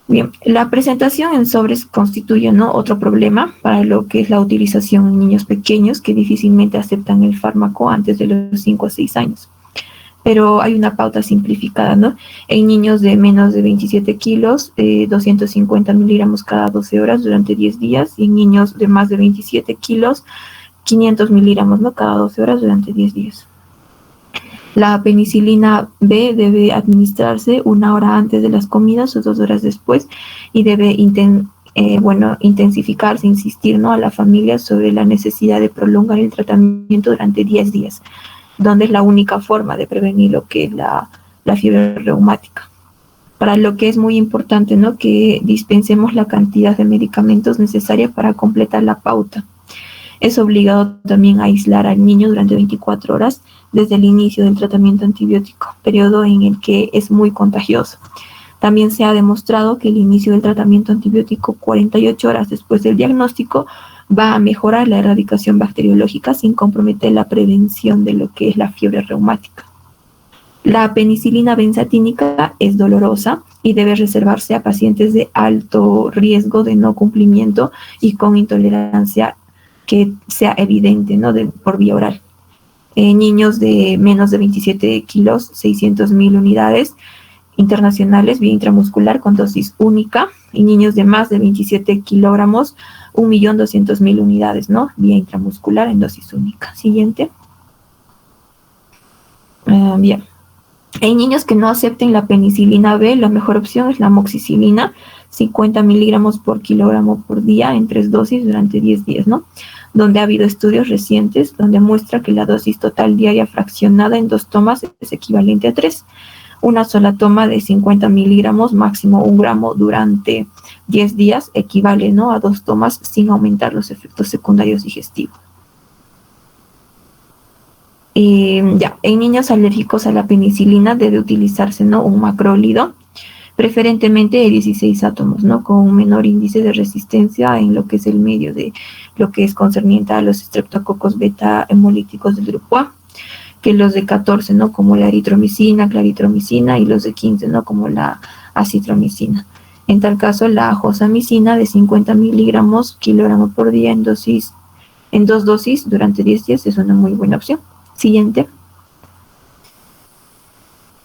Speaker 11: Bien, la presentación en sobres constituye, ¿no? Otro problema para lo que es la utilización en niños pequeños que difícilmente aceptan el fármaco antes de los 5 a 6 años. pero hay una pauta simplificada, ¿no? En niños de menos de 27 kilos, 250 miligramos cada 12 horas durante 10 días, y en niños de más de 27 kilos, 500 miligramos, ¿no? Cada 12 horas durante 10 días. La penicilina B debe administrarse 1 hora antes de las comidas o 2 horas después, y debe intensificarse, insistir, ¿no?, a la familia sobre la necesidad de prolongar el tratamiento durante 10 días, donde es la única forma de prevenir lo que es la fiebre reumática. Para lo que es muy importante, ¿no?, que dispensemos la cantidad de medicamentos necesaria para completar la pauta. Es obligado también a aislar al niño durante 24 horas desde el inicio del tratamiento antibiótico, periodo en el que es muy contagioso. También se ha demostrado que el inicio del tratamiento antibiótico 48 horas después del diagnóstico va a mejorar la erradicación bacteriológica sin comprometer la prevención de lo que es la fiebre reumática. La penicilina benzatínica es dolorosa y debe reservarse a pacientes de alto riesgo de no cumplimiento y con intolerancia que sea evidente, ¿no?, por vía oral. Niños de menos de 27 kilos, 600.000 unidades internacionales vía intramuscular con dosis única, y niños de más de 27 kilogramos, 1.200.000 unidades, ¿no?, vía intramuscular en dosis única. Siguiente. Bien. En niños que no acepten la penicilina B, la mejor opción es la amoxicilina, 50 miligramos por kilogramo por día en 3 dosis durante 10 días, ¿no? Donde ha habido estudios recientes donde muestra que la dosis total diaria fraccionada en 2 tomas es equivalente a 3. Una sola toma de 50 miligramos, máximo 1 gramo durante 10 días, equivale, ¿no?, a 2 tomas sin aumentar los efectos secundarios digestivos. En niños alérgicos a la penicilina debe utilizarse, ¿no?, un macrólido, preferentemente de 16 átomos, ¿no?, con un menor índice de resistencia en lo que es el medio de lo que es concerniente a los estreptococos beta hemolíticos del grupo A, que los de 14, ¿no?, como la eritromicina, claritromicina, y los de 15, ¿no?, como la acitromicina. En tal caso, la josamicina de 50 miligramos kilogramo por día en 2 dosis durante 10 días es una muy buena opción. Siguiente.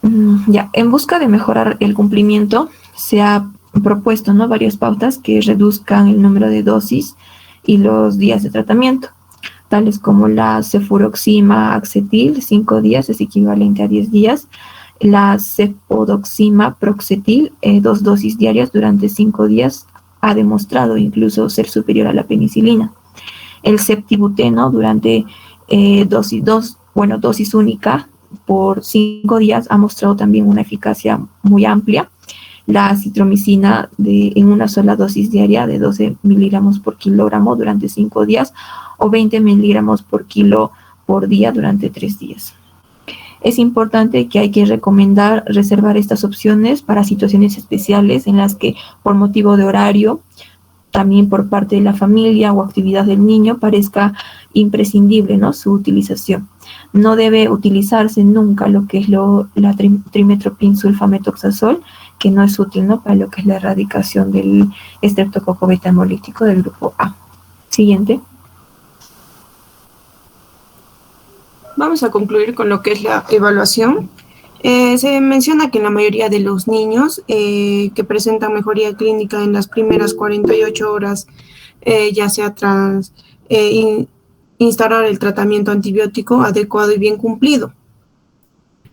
Speaker 11: En busca de mejorar el cumplimiento, se ha propuesto, ¿no?, varias pautas que reduzcan el número de dosis y los días de tratamiento, tales como la cefuroxima acetil, 5 días es equivalente a 10 días, la cepodoxima proxetil, 2 dosis diarias durante 5 días, ha demostrado incluso ser superior a la penicilina. El septibuteno durante dosis única por 5 días ha mostrado también una eficacia muy amplia. La acitromicina en una sola dosis diaria de 12 miligramos por kilogramo durante 5 días o 20 miligramos por kilo por día durante 3 días. Es importante que hay que recomendar reservar estas opciones para situaciones especiales en las que por motivo de horario, también por parte de la familia o actividad del niño, parezca imprescindible, ¿no?, su utilización. No debe utilizarse nunca lo que es la trimetropin-sulfametoxazol, que no es útil, ¿no?, para lo que es la erradicación del estreptococo beta hemolítico del grupo A. Siguiente.
Speaker 9: Vamos a concluir con lo que es la evaluación. Se menciona que en la mayoría de los niños que presentan mejoría clínica en las primeras 48 horas, ya sea tras instaurar el tratamiento antibiótico adecuado y bien cumplido.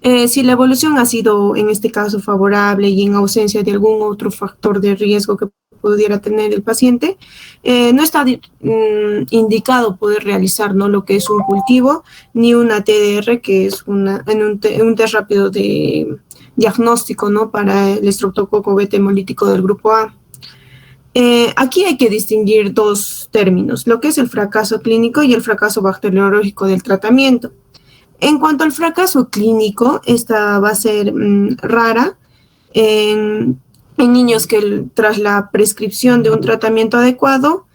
Speaker 9: Si la evolución ha sido en este caso favorable y en ausencia de algún otro factor de riesgo que pudiera tener el paciente, no está indicado poder realizar, ¿no?, lo que es un cultivo ni una TDR, que es un test rápido de diagnóstico, ¿no?, para el estreptococo beta hemolítico del grupo A. Aquí hay que distinguir 2 términos, lo que es el fracaso clínico y el fracaso bacteriológico del tratamiento. En cuanto al fracaso clínico, esta va a ser rara en niños que tras la prescripción de un tratamiento adecuado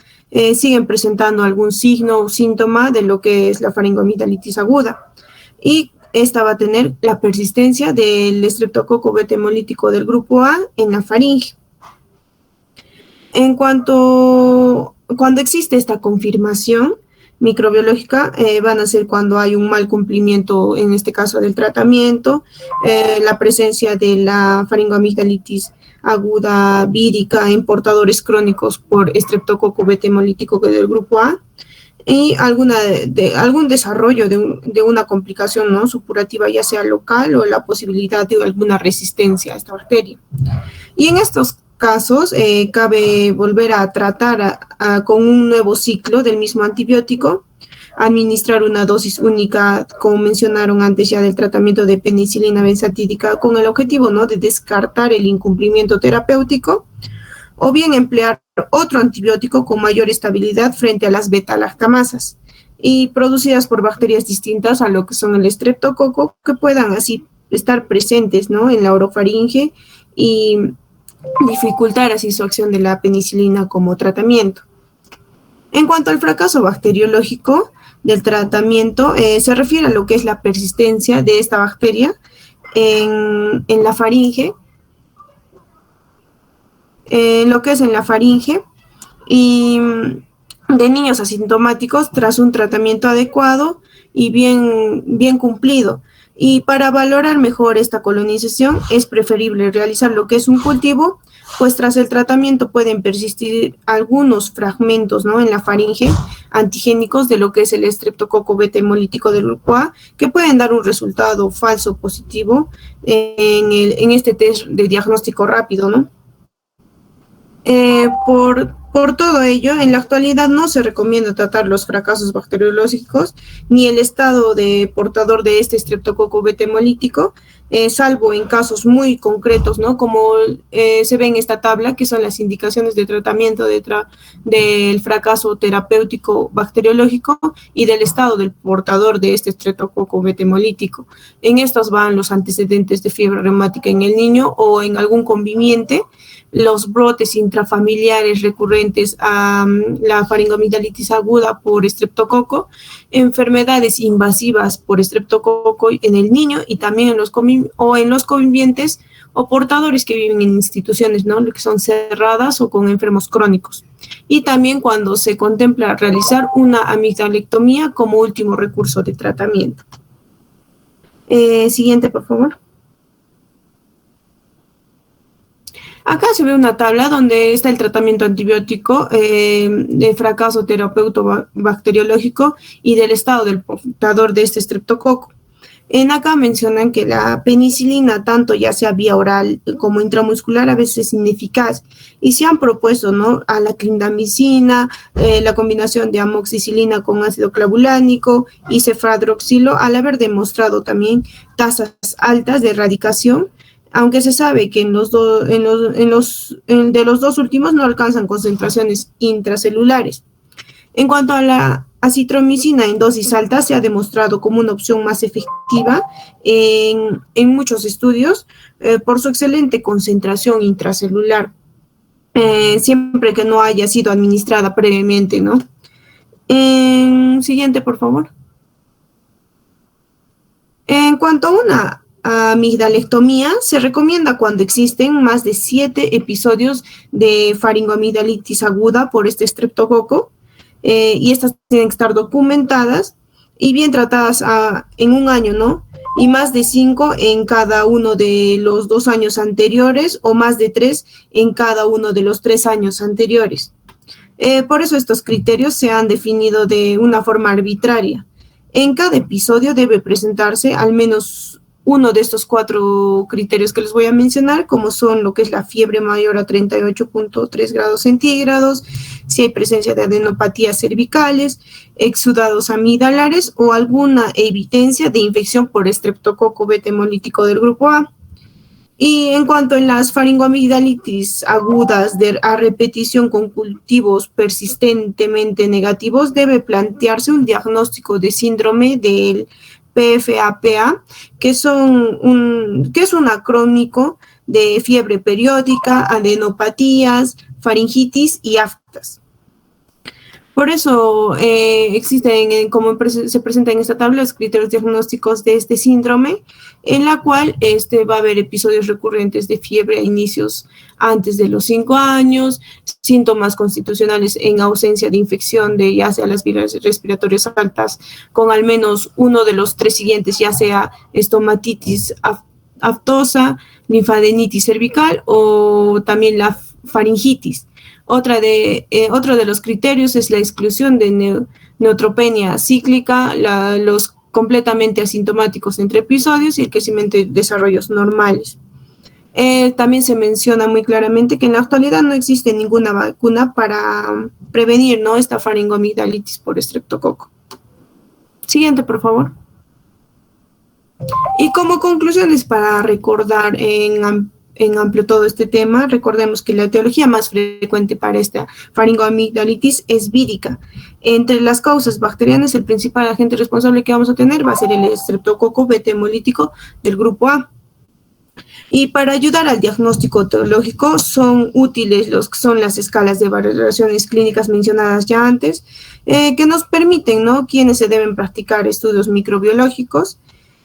Speaker 9: siguen presentando algún signo o síntoma de lo que es la faringoamigdalitis aguda, y esta va a tener la persistencia del estreptococo beta hemolítico del grupo A en la faringe. Cuando existe esta confirmación,
Speaker 12: microbiológica van a ser cuando hay un mal cumplimiento, en este caso del tratamiento, la presencia de la faringoamigdalitis aguda vírica en portadores crónicos por estreptococo beta hemolítico del grupo A, y algún desarrollo de una complicación, ¿no?, supurativa, ya sea local, o la posibilidad de alguna resistencia a esta bacteria. Y en estos casos cabe volver a tratar con un nuevo ciclo del mismo antibiótico, administrar una dosis única, como mencionaron antes ya, del tratamiento de penicilina benzatídica, con el objetivo, ¿no?, de descartar el incumplimiento terapéutico, o bien emplear otro antibiótico con mayor estabilidad frente a las beta-lactamasas y producidas por bacterias distintas a lo que son el estreptococo, que puedan así estar presentes, ¿no?, en la orofaringe y dificultar así su acción de la penicilina como tratamiento. En cuanto al fracaso bacteriológico del tratamiento, se refiere a lo que es la persistencia de esta bacteria en la faringe, y de niños asintomáticos tras un tratamiento adecuado y bien cumplido. Y para valorar mejor esta colonización es preferible realizar lo que es un cultivo, pues tras el tratamiento pueden persistir algunos fragmentos, ¿no?, en la faringe antigénicos de lo que es el estreptococo beta hemolítico del grupo A, que pueden dar un resultado falso positivo en este test de diagnóstico rápido, ¿no? Por todo ello, en la actualidad no se recomienda tratar los fracasos bacteriológicos ni el estado de portador de este estreptococo beta hemolítico, salvo en casos muy concretos, ¿no?, como se ve en esta tabla, que son las indicaciones de tratamiento del fracaso terapéutico bacteriológico y del estado del portador de este estreptococo beta hemolítico. En estos van los antecedentes de fiebre reumática en el niño o en algún conviviente, los brotes intrafamiliares recurrentes a la faringoamigdalitis aguda por estreptococo, enfermedades invasivas por estreptococo en el niño y también en los convivientes o portadores que viven en instituciones, ¿no?, que son cerradas o con enfermos crónicos. Y también cuando se contempla realizar una amigdalectomía como último recurso de tratamiento. Siguiente, por favor. Acá se ve una tabla donde está el tratamiento antibiótico de fracaso terapéutico bacteriológico y del estado del portador de este estreptococo. Acá mencionan que la penicilina, tanto ya sea vía oral como intramuscular, a veces es ineficaz, y se han propuesto, ¿no?, a la clindamicina, la combinación de amoxicilina con ácido clavulánico y cefadroxilo, al haber demostrado también tasas altas de erradicación, aunque se sabe que de los dos últimos no alcanzan concentraciones intracelulares. En cuanto a la acitromicina en dosis altas, se ha demostrado como una opción más efectiva en muchos estudios por su excelente concentración intracelular, siempre que no haya sido administrada previamente, ¿no? Siguiente, por favor. En cuanto a una amigdalectomía, se recomienda cuando existen más de 7 episodios de faringoamigdalitis aguda por este estreptococo, y estas tienen que estar documentadas y bien tratadas en un año, ¿no?, y más de 5 en cada uno de los 2 años anteriores, o más de 3 en cada uno de los 3 años anteriores. Por eso estos criterios se han definido de una forma arbitraria. En cada episodio debe presentarse al menos uno de estos 4 criterios que les voy a mencionar, como son lo que es la fiebre mayor a 38.3 grados centígrados, si hay presencia de adenopatías cervicales, exudados amigdalares o alguna evidencia de infección por estreptococo beta hemolítico del grupo A. Y en cuanto a las faringoamigdalitis agudas a repetición con cultivos persistentemente negativos, debe plantearse un diagnóstico de síndrome del PFAPA, que es un acrónico de fiebre periódica, adenopatías, faringitis y aftas. Por eso existen, se presenta en esta tabla, los criterios diagnósticos de este síndrome, en la cual va a haber episodios recurrentes de fiebre a inicios antes de los 5 años, síntomas constitucionales en ausencia de infección de ya sea las vías respiratorias altas, con al menos uno de los 3 siguientes, ya sea estomatitis aftosa, linfadenitis cervical o también la faringitis. Otro de los criterios es la exclusión de neutropenia cíclica, los completamente asintomáticos entre episodios y el crecimiento de desarrollos normales. También se menciona muy claramente que en la actualidad no existe ninguna vacuna para prevenir, ¿no?, esta faringoamigdalitis por estreptococo. Siguiente, por favor. Y como conclusiones, para recordar en amplio todo este tema, recordemos que la etiología más frecuente para esta faringoamigdalitis es vírica. Entre las causas bacterianas, el principal agente responsable que vamos a tener va a ser el estreptococo beta hemolítico del grupo A. Y para ayudar al diagnóstico etiológico son útiles son las escalas de valoraciones clínicas mencionadas ya antes, que nos permiten, ¿no?, quiénes se deben practicar estudios microbiológicos.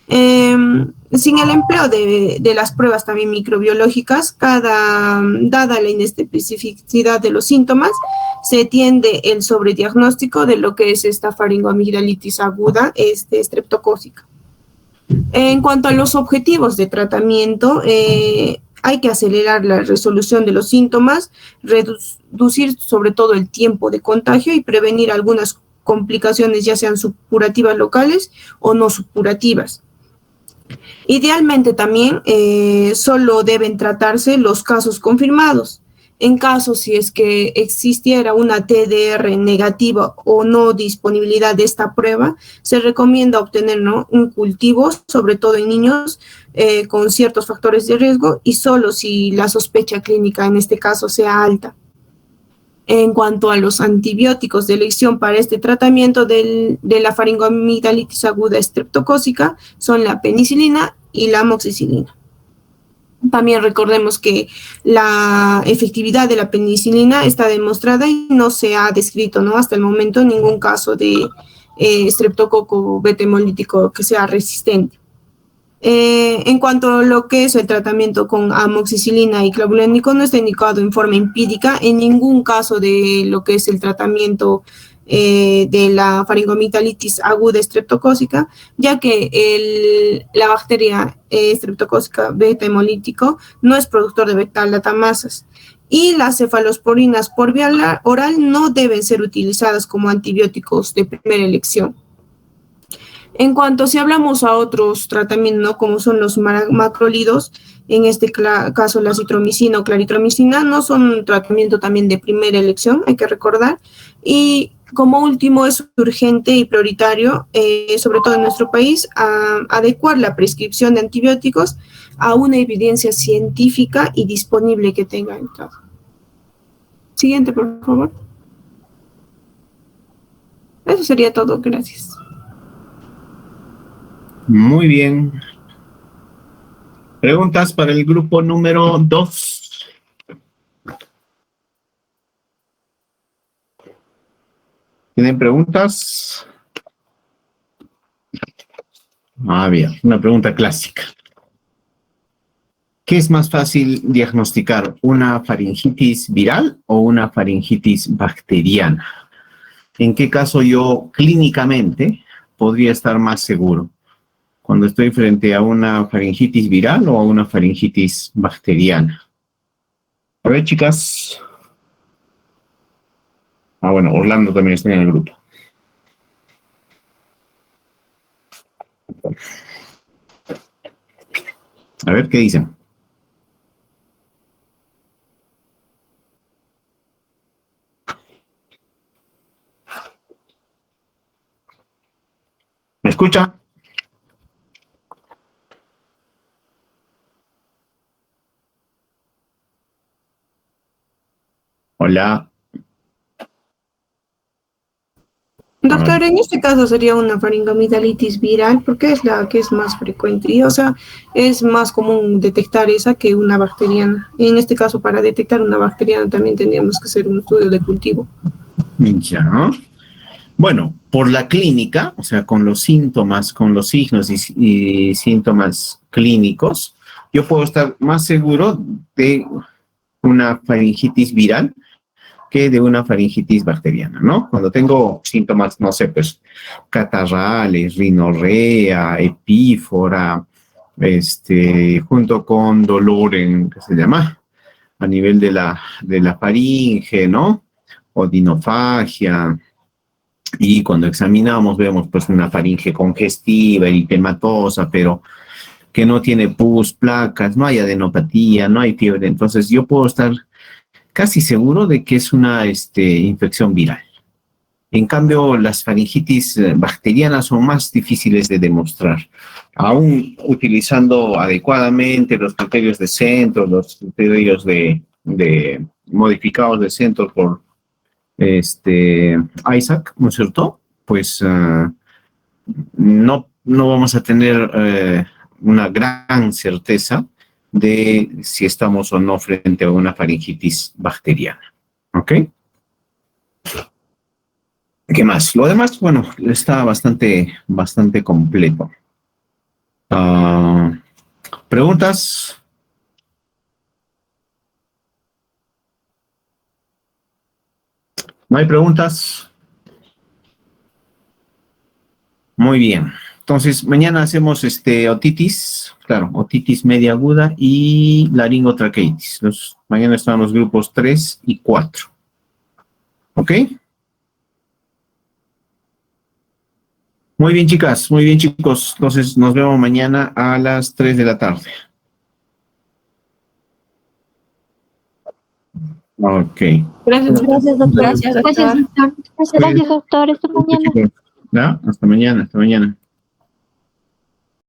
Speaker 12: Sin el empleo de las pruebas también microbiológicas, dada la inespecificidad de los síntomas, se tiende el sobrediagnóstico de lo que es esta faringoamigdalitis aguda estreptocócica. En cuanto a los objetivos de tratamiento, hay que acelerar la resolución de los síntomas, reducir sobre todo el tiempo de contagio y prevenir algunas complicaciones, ya sean supurativas locales o no supurativas. Idealmente también solo deben tratarse los casos confirmados. En caso si es que existiera una TDR negativa o no disponibilidad de esta prueba, se recomienda obtener, ¿no?, un cultivo, sobre todo en niños con ciertos factores de riesgo y solo si la sospecha clínica en este caso sea alta. En cuanto a los antibióticos de elección para este tratamiento de la faringoamigdalitis aguda estreptocócica son la penicilina y la amoxicilina. También recordemos que la efectividad de la penicilina está demostrada y no se ha descrito, ¿no?, hasta el momento ningún caso de estreptococo beta hemolítico que sea resistente. En cuanto a lo que es el tratamiento con amoxicilina y clavulánico, no está indicado en forma empírica en ningún caso de lo que es el tratamiento de la faringoamigdalitis aguda estreptocócica, ya que la bacteria estreptocócica beta hemolítico no es productor de beta-latamasas y las cefalosporinas por vía oral no deben ser utilizadas como antibióticos de primera elección. En cuanto si hablamos a otros tratamientos, ¿no?, como son los macrólidos, en este caso la citromicina o claritromicina, no son un tratamiento también de primera elección, hay que recordar. Y como último es urgente y prioritario, sobre todo en nuestro país, adecuar la prescripción de antibióticos a una evidencia científica y disponible que tenga entrado. Siguiente, por favor. Eso sería todo, gracias.
Speaker 4: Muy bien. Preguntas para el grupo número 2. ¿Tienen preguntas? Bien, una pregunta clásica. ¿Qué es más fácil diagnosticar, una faringitis viral o una faringitis bacteriana? ¿En qué caso yo clínicamente podría estar más seguro? ¿Cuando estoy frente a una faringitis viral o a una faringitis bacteriana? A ver, chicas. Bueno, Orlando también está en el grupo. A ver, ¿qué dicen? ¿Me escucha? Hola.
Speaker 12: Doctor, en este caso sería una faringoamigdalitis viral porque es la que es más frecuente y, o sea, es más común detectar esa que una bacteriana. En este caso, para detectar una bacteriana también tendríamos que hacer un estudio de cultivo.
Speaker 4: Ya. Bueno, por la clínica, o sea, con los síntomas, con los signos y síntomas clínicos, yo puedo estar más seguro de una faringitis viral que de una faringitis bacteriana, ¿no? Cuando tengo síntomas, no sé, pues, catarrales, rinorrea, epífora, junto con dolor ¿qué se llama? A nivel de la faringe, ¿no? Odinofagia. Y cuando examinamos vemos pues una faringe congestiva, eritematosa, pero que no tiene pus, placas, no hay adenopatía, no hay fiebre. Entonces yo puedo estar casi seguro de que es una infección viral. En cambio, las faringitis bacterianas son más difíciles de demostrar. Aún utilizando adecuadamente los criterios de centro, los criterios de modificados de centro por Isaac, ¿no es cierto? Pues no vamos a tener una gran certeza de si estamos o no frente a una faringitis bacteriana. ¿Ok? ¿Qué más? Lo demás, bueno, está bastante completo. ¿Preguntas? ¿No hay preguntas? Muy bien. Entonces, mañana hacemos otitis, claro, otitis media aguda y laringotraqueitis. Mañana están los grupos 3 y 4. ¿Ok? Muy bien, chicas, muy bien, chicos. Entonces, nos vemos mañana a las 3 de la tarde. Ok.
Speaker 11: Gracias, doctor.
Speaker 13: Gracias, doctor. Gracias, doctor. Hasta mañana.
Speaker 4: ¿Ya? Hasta mañana, hasta mañana.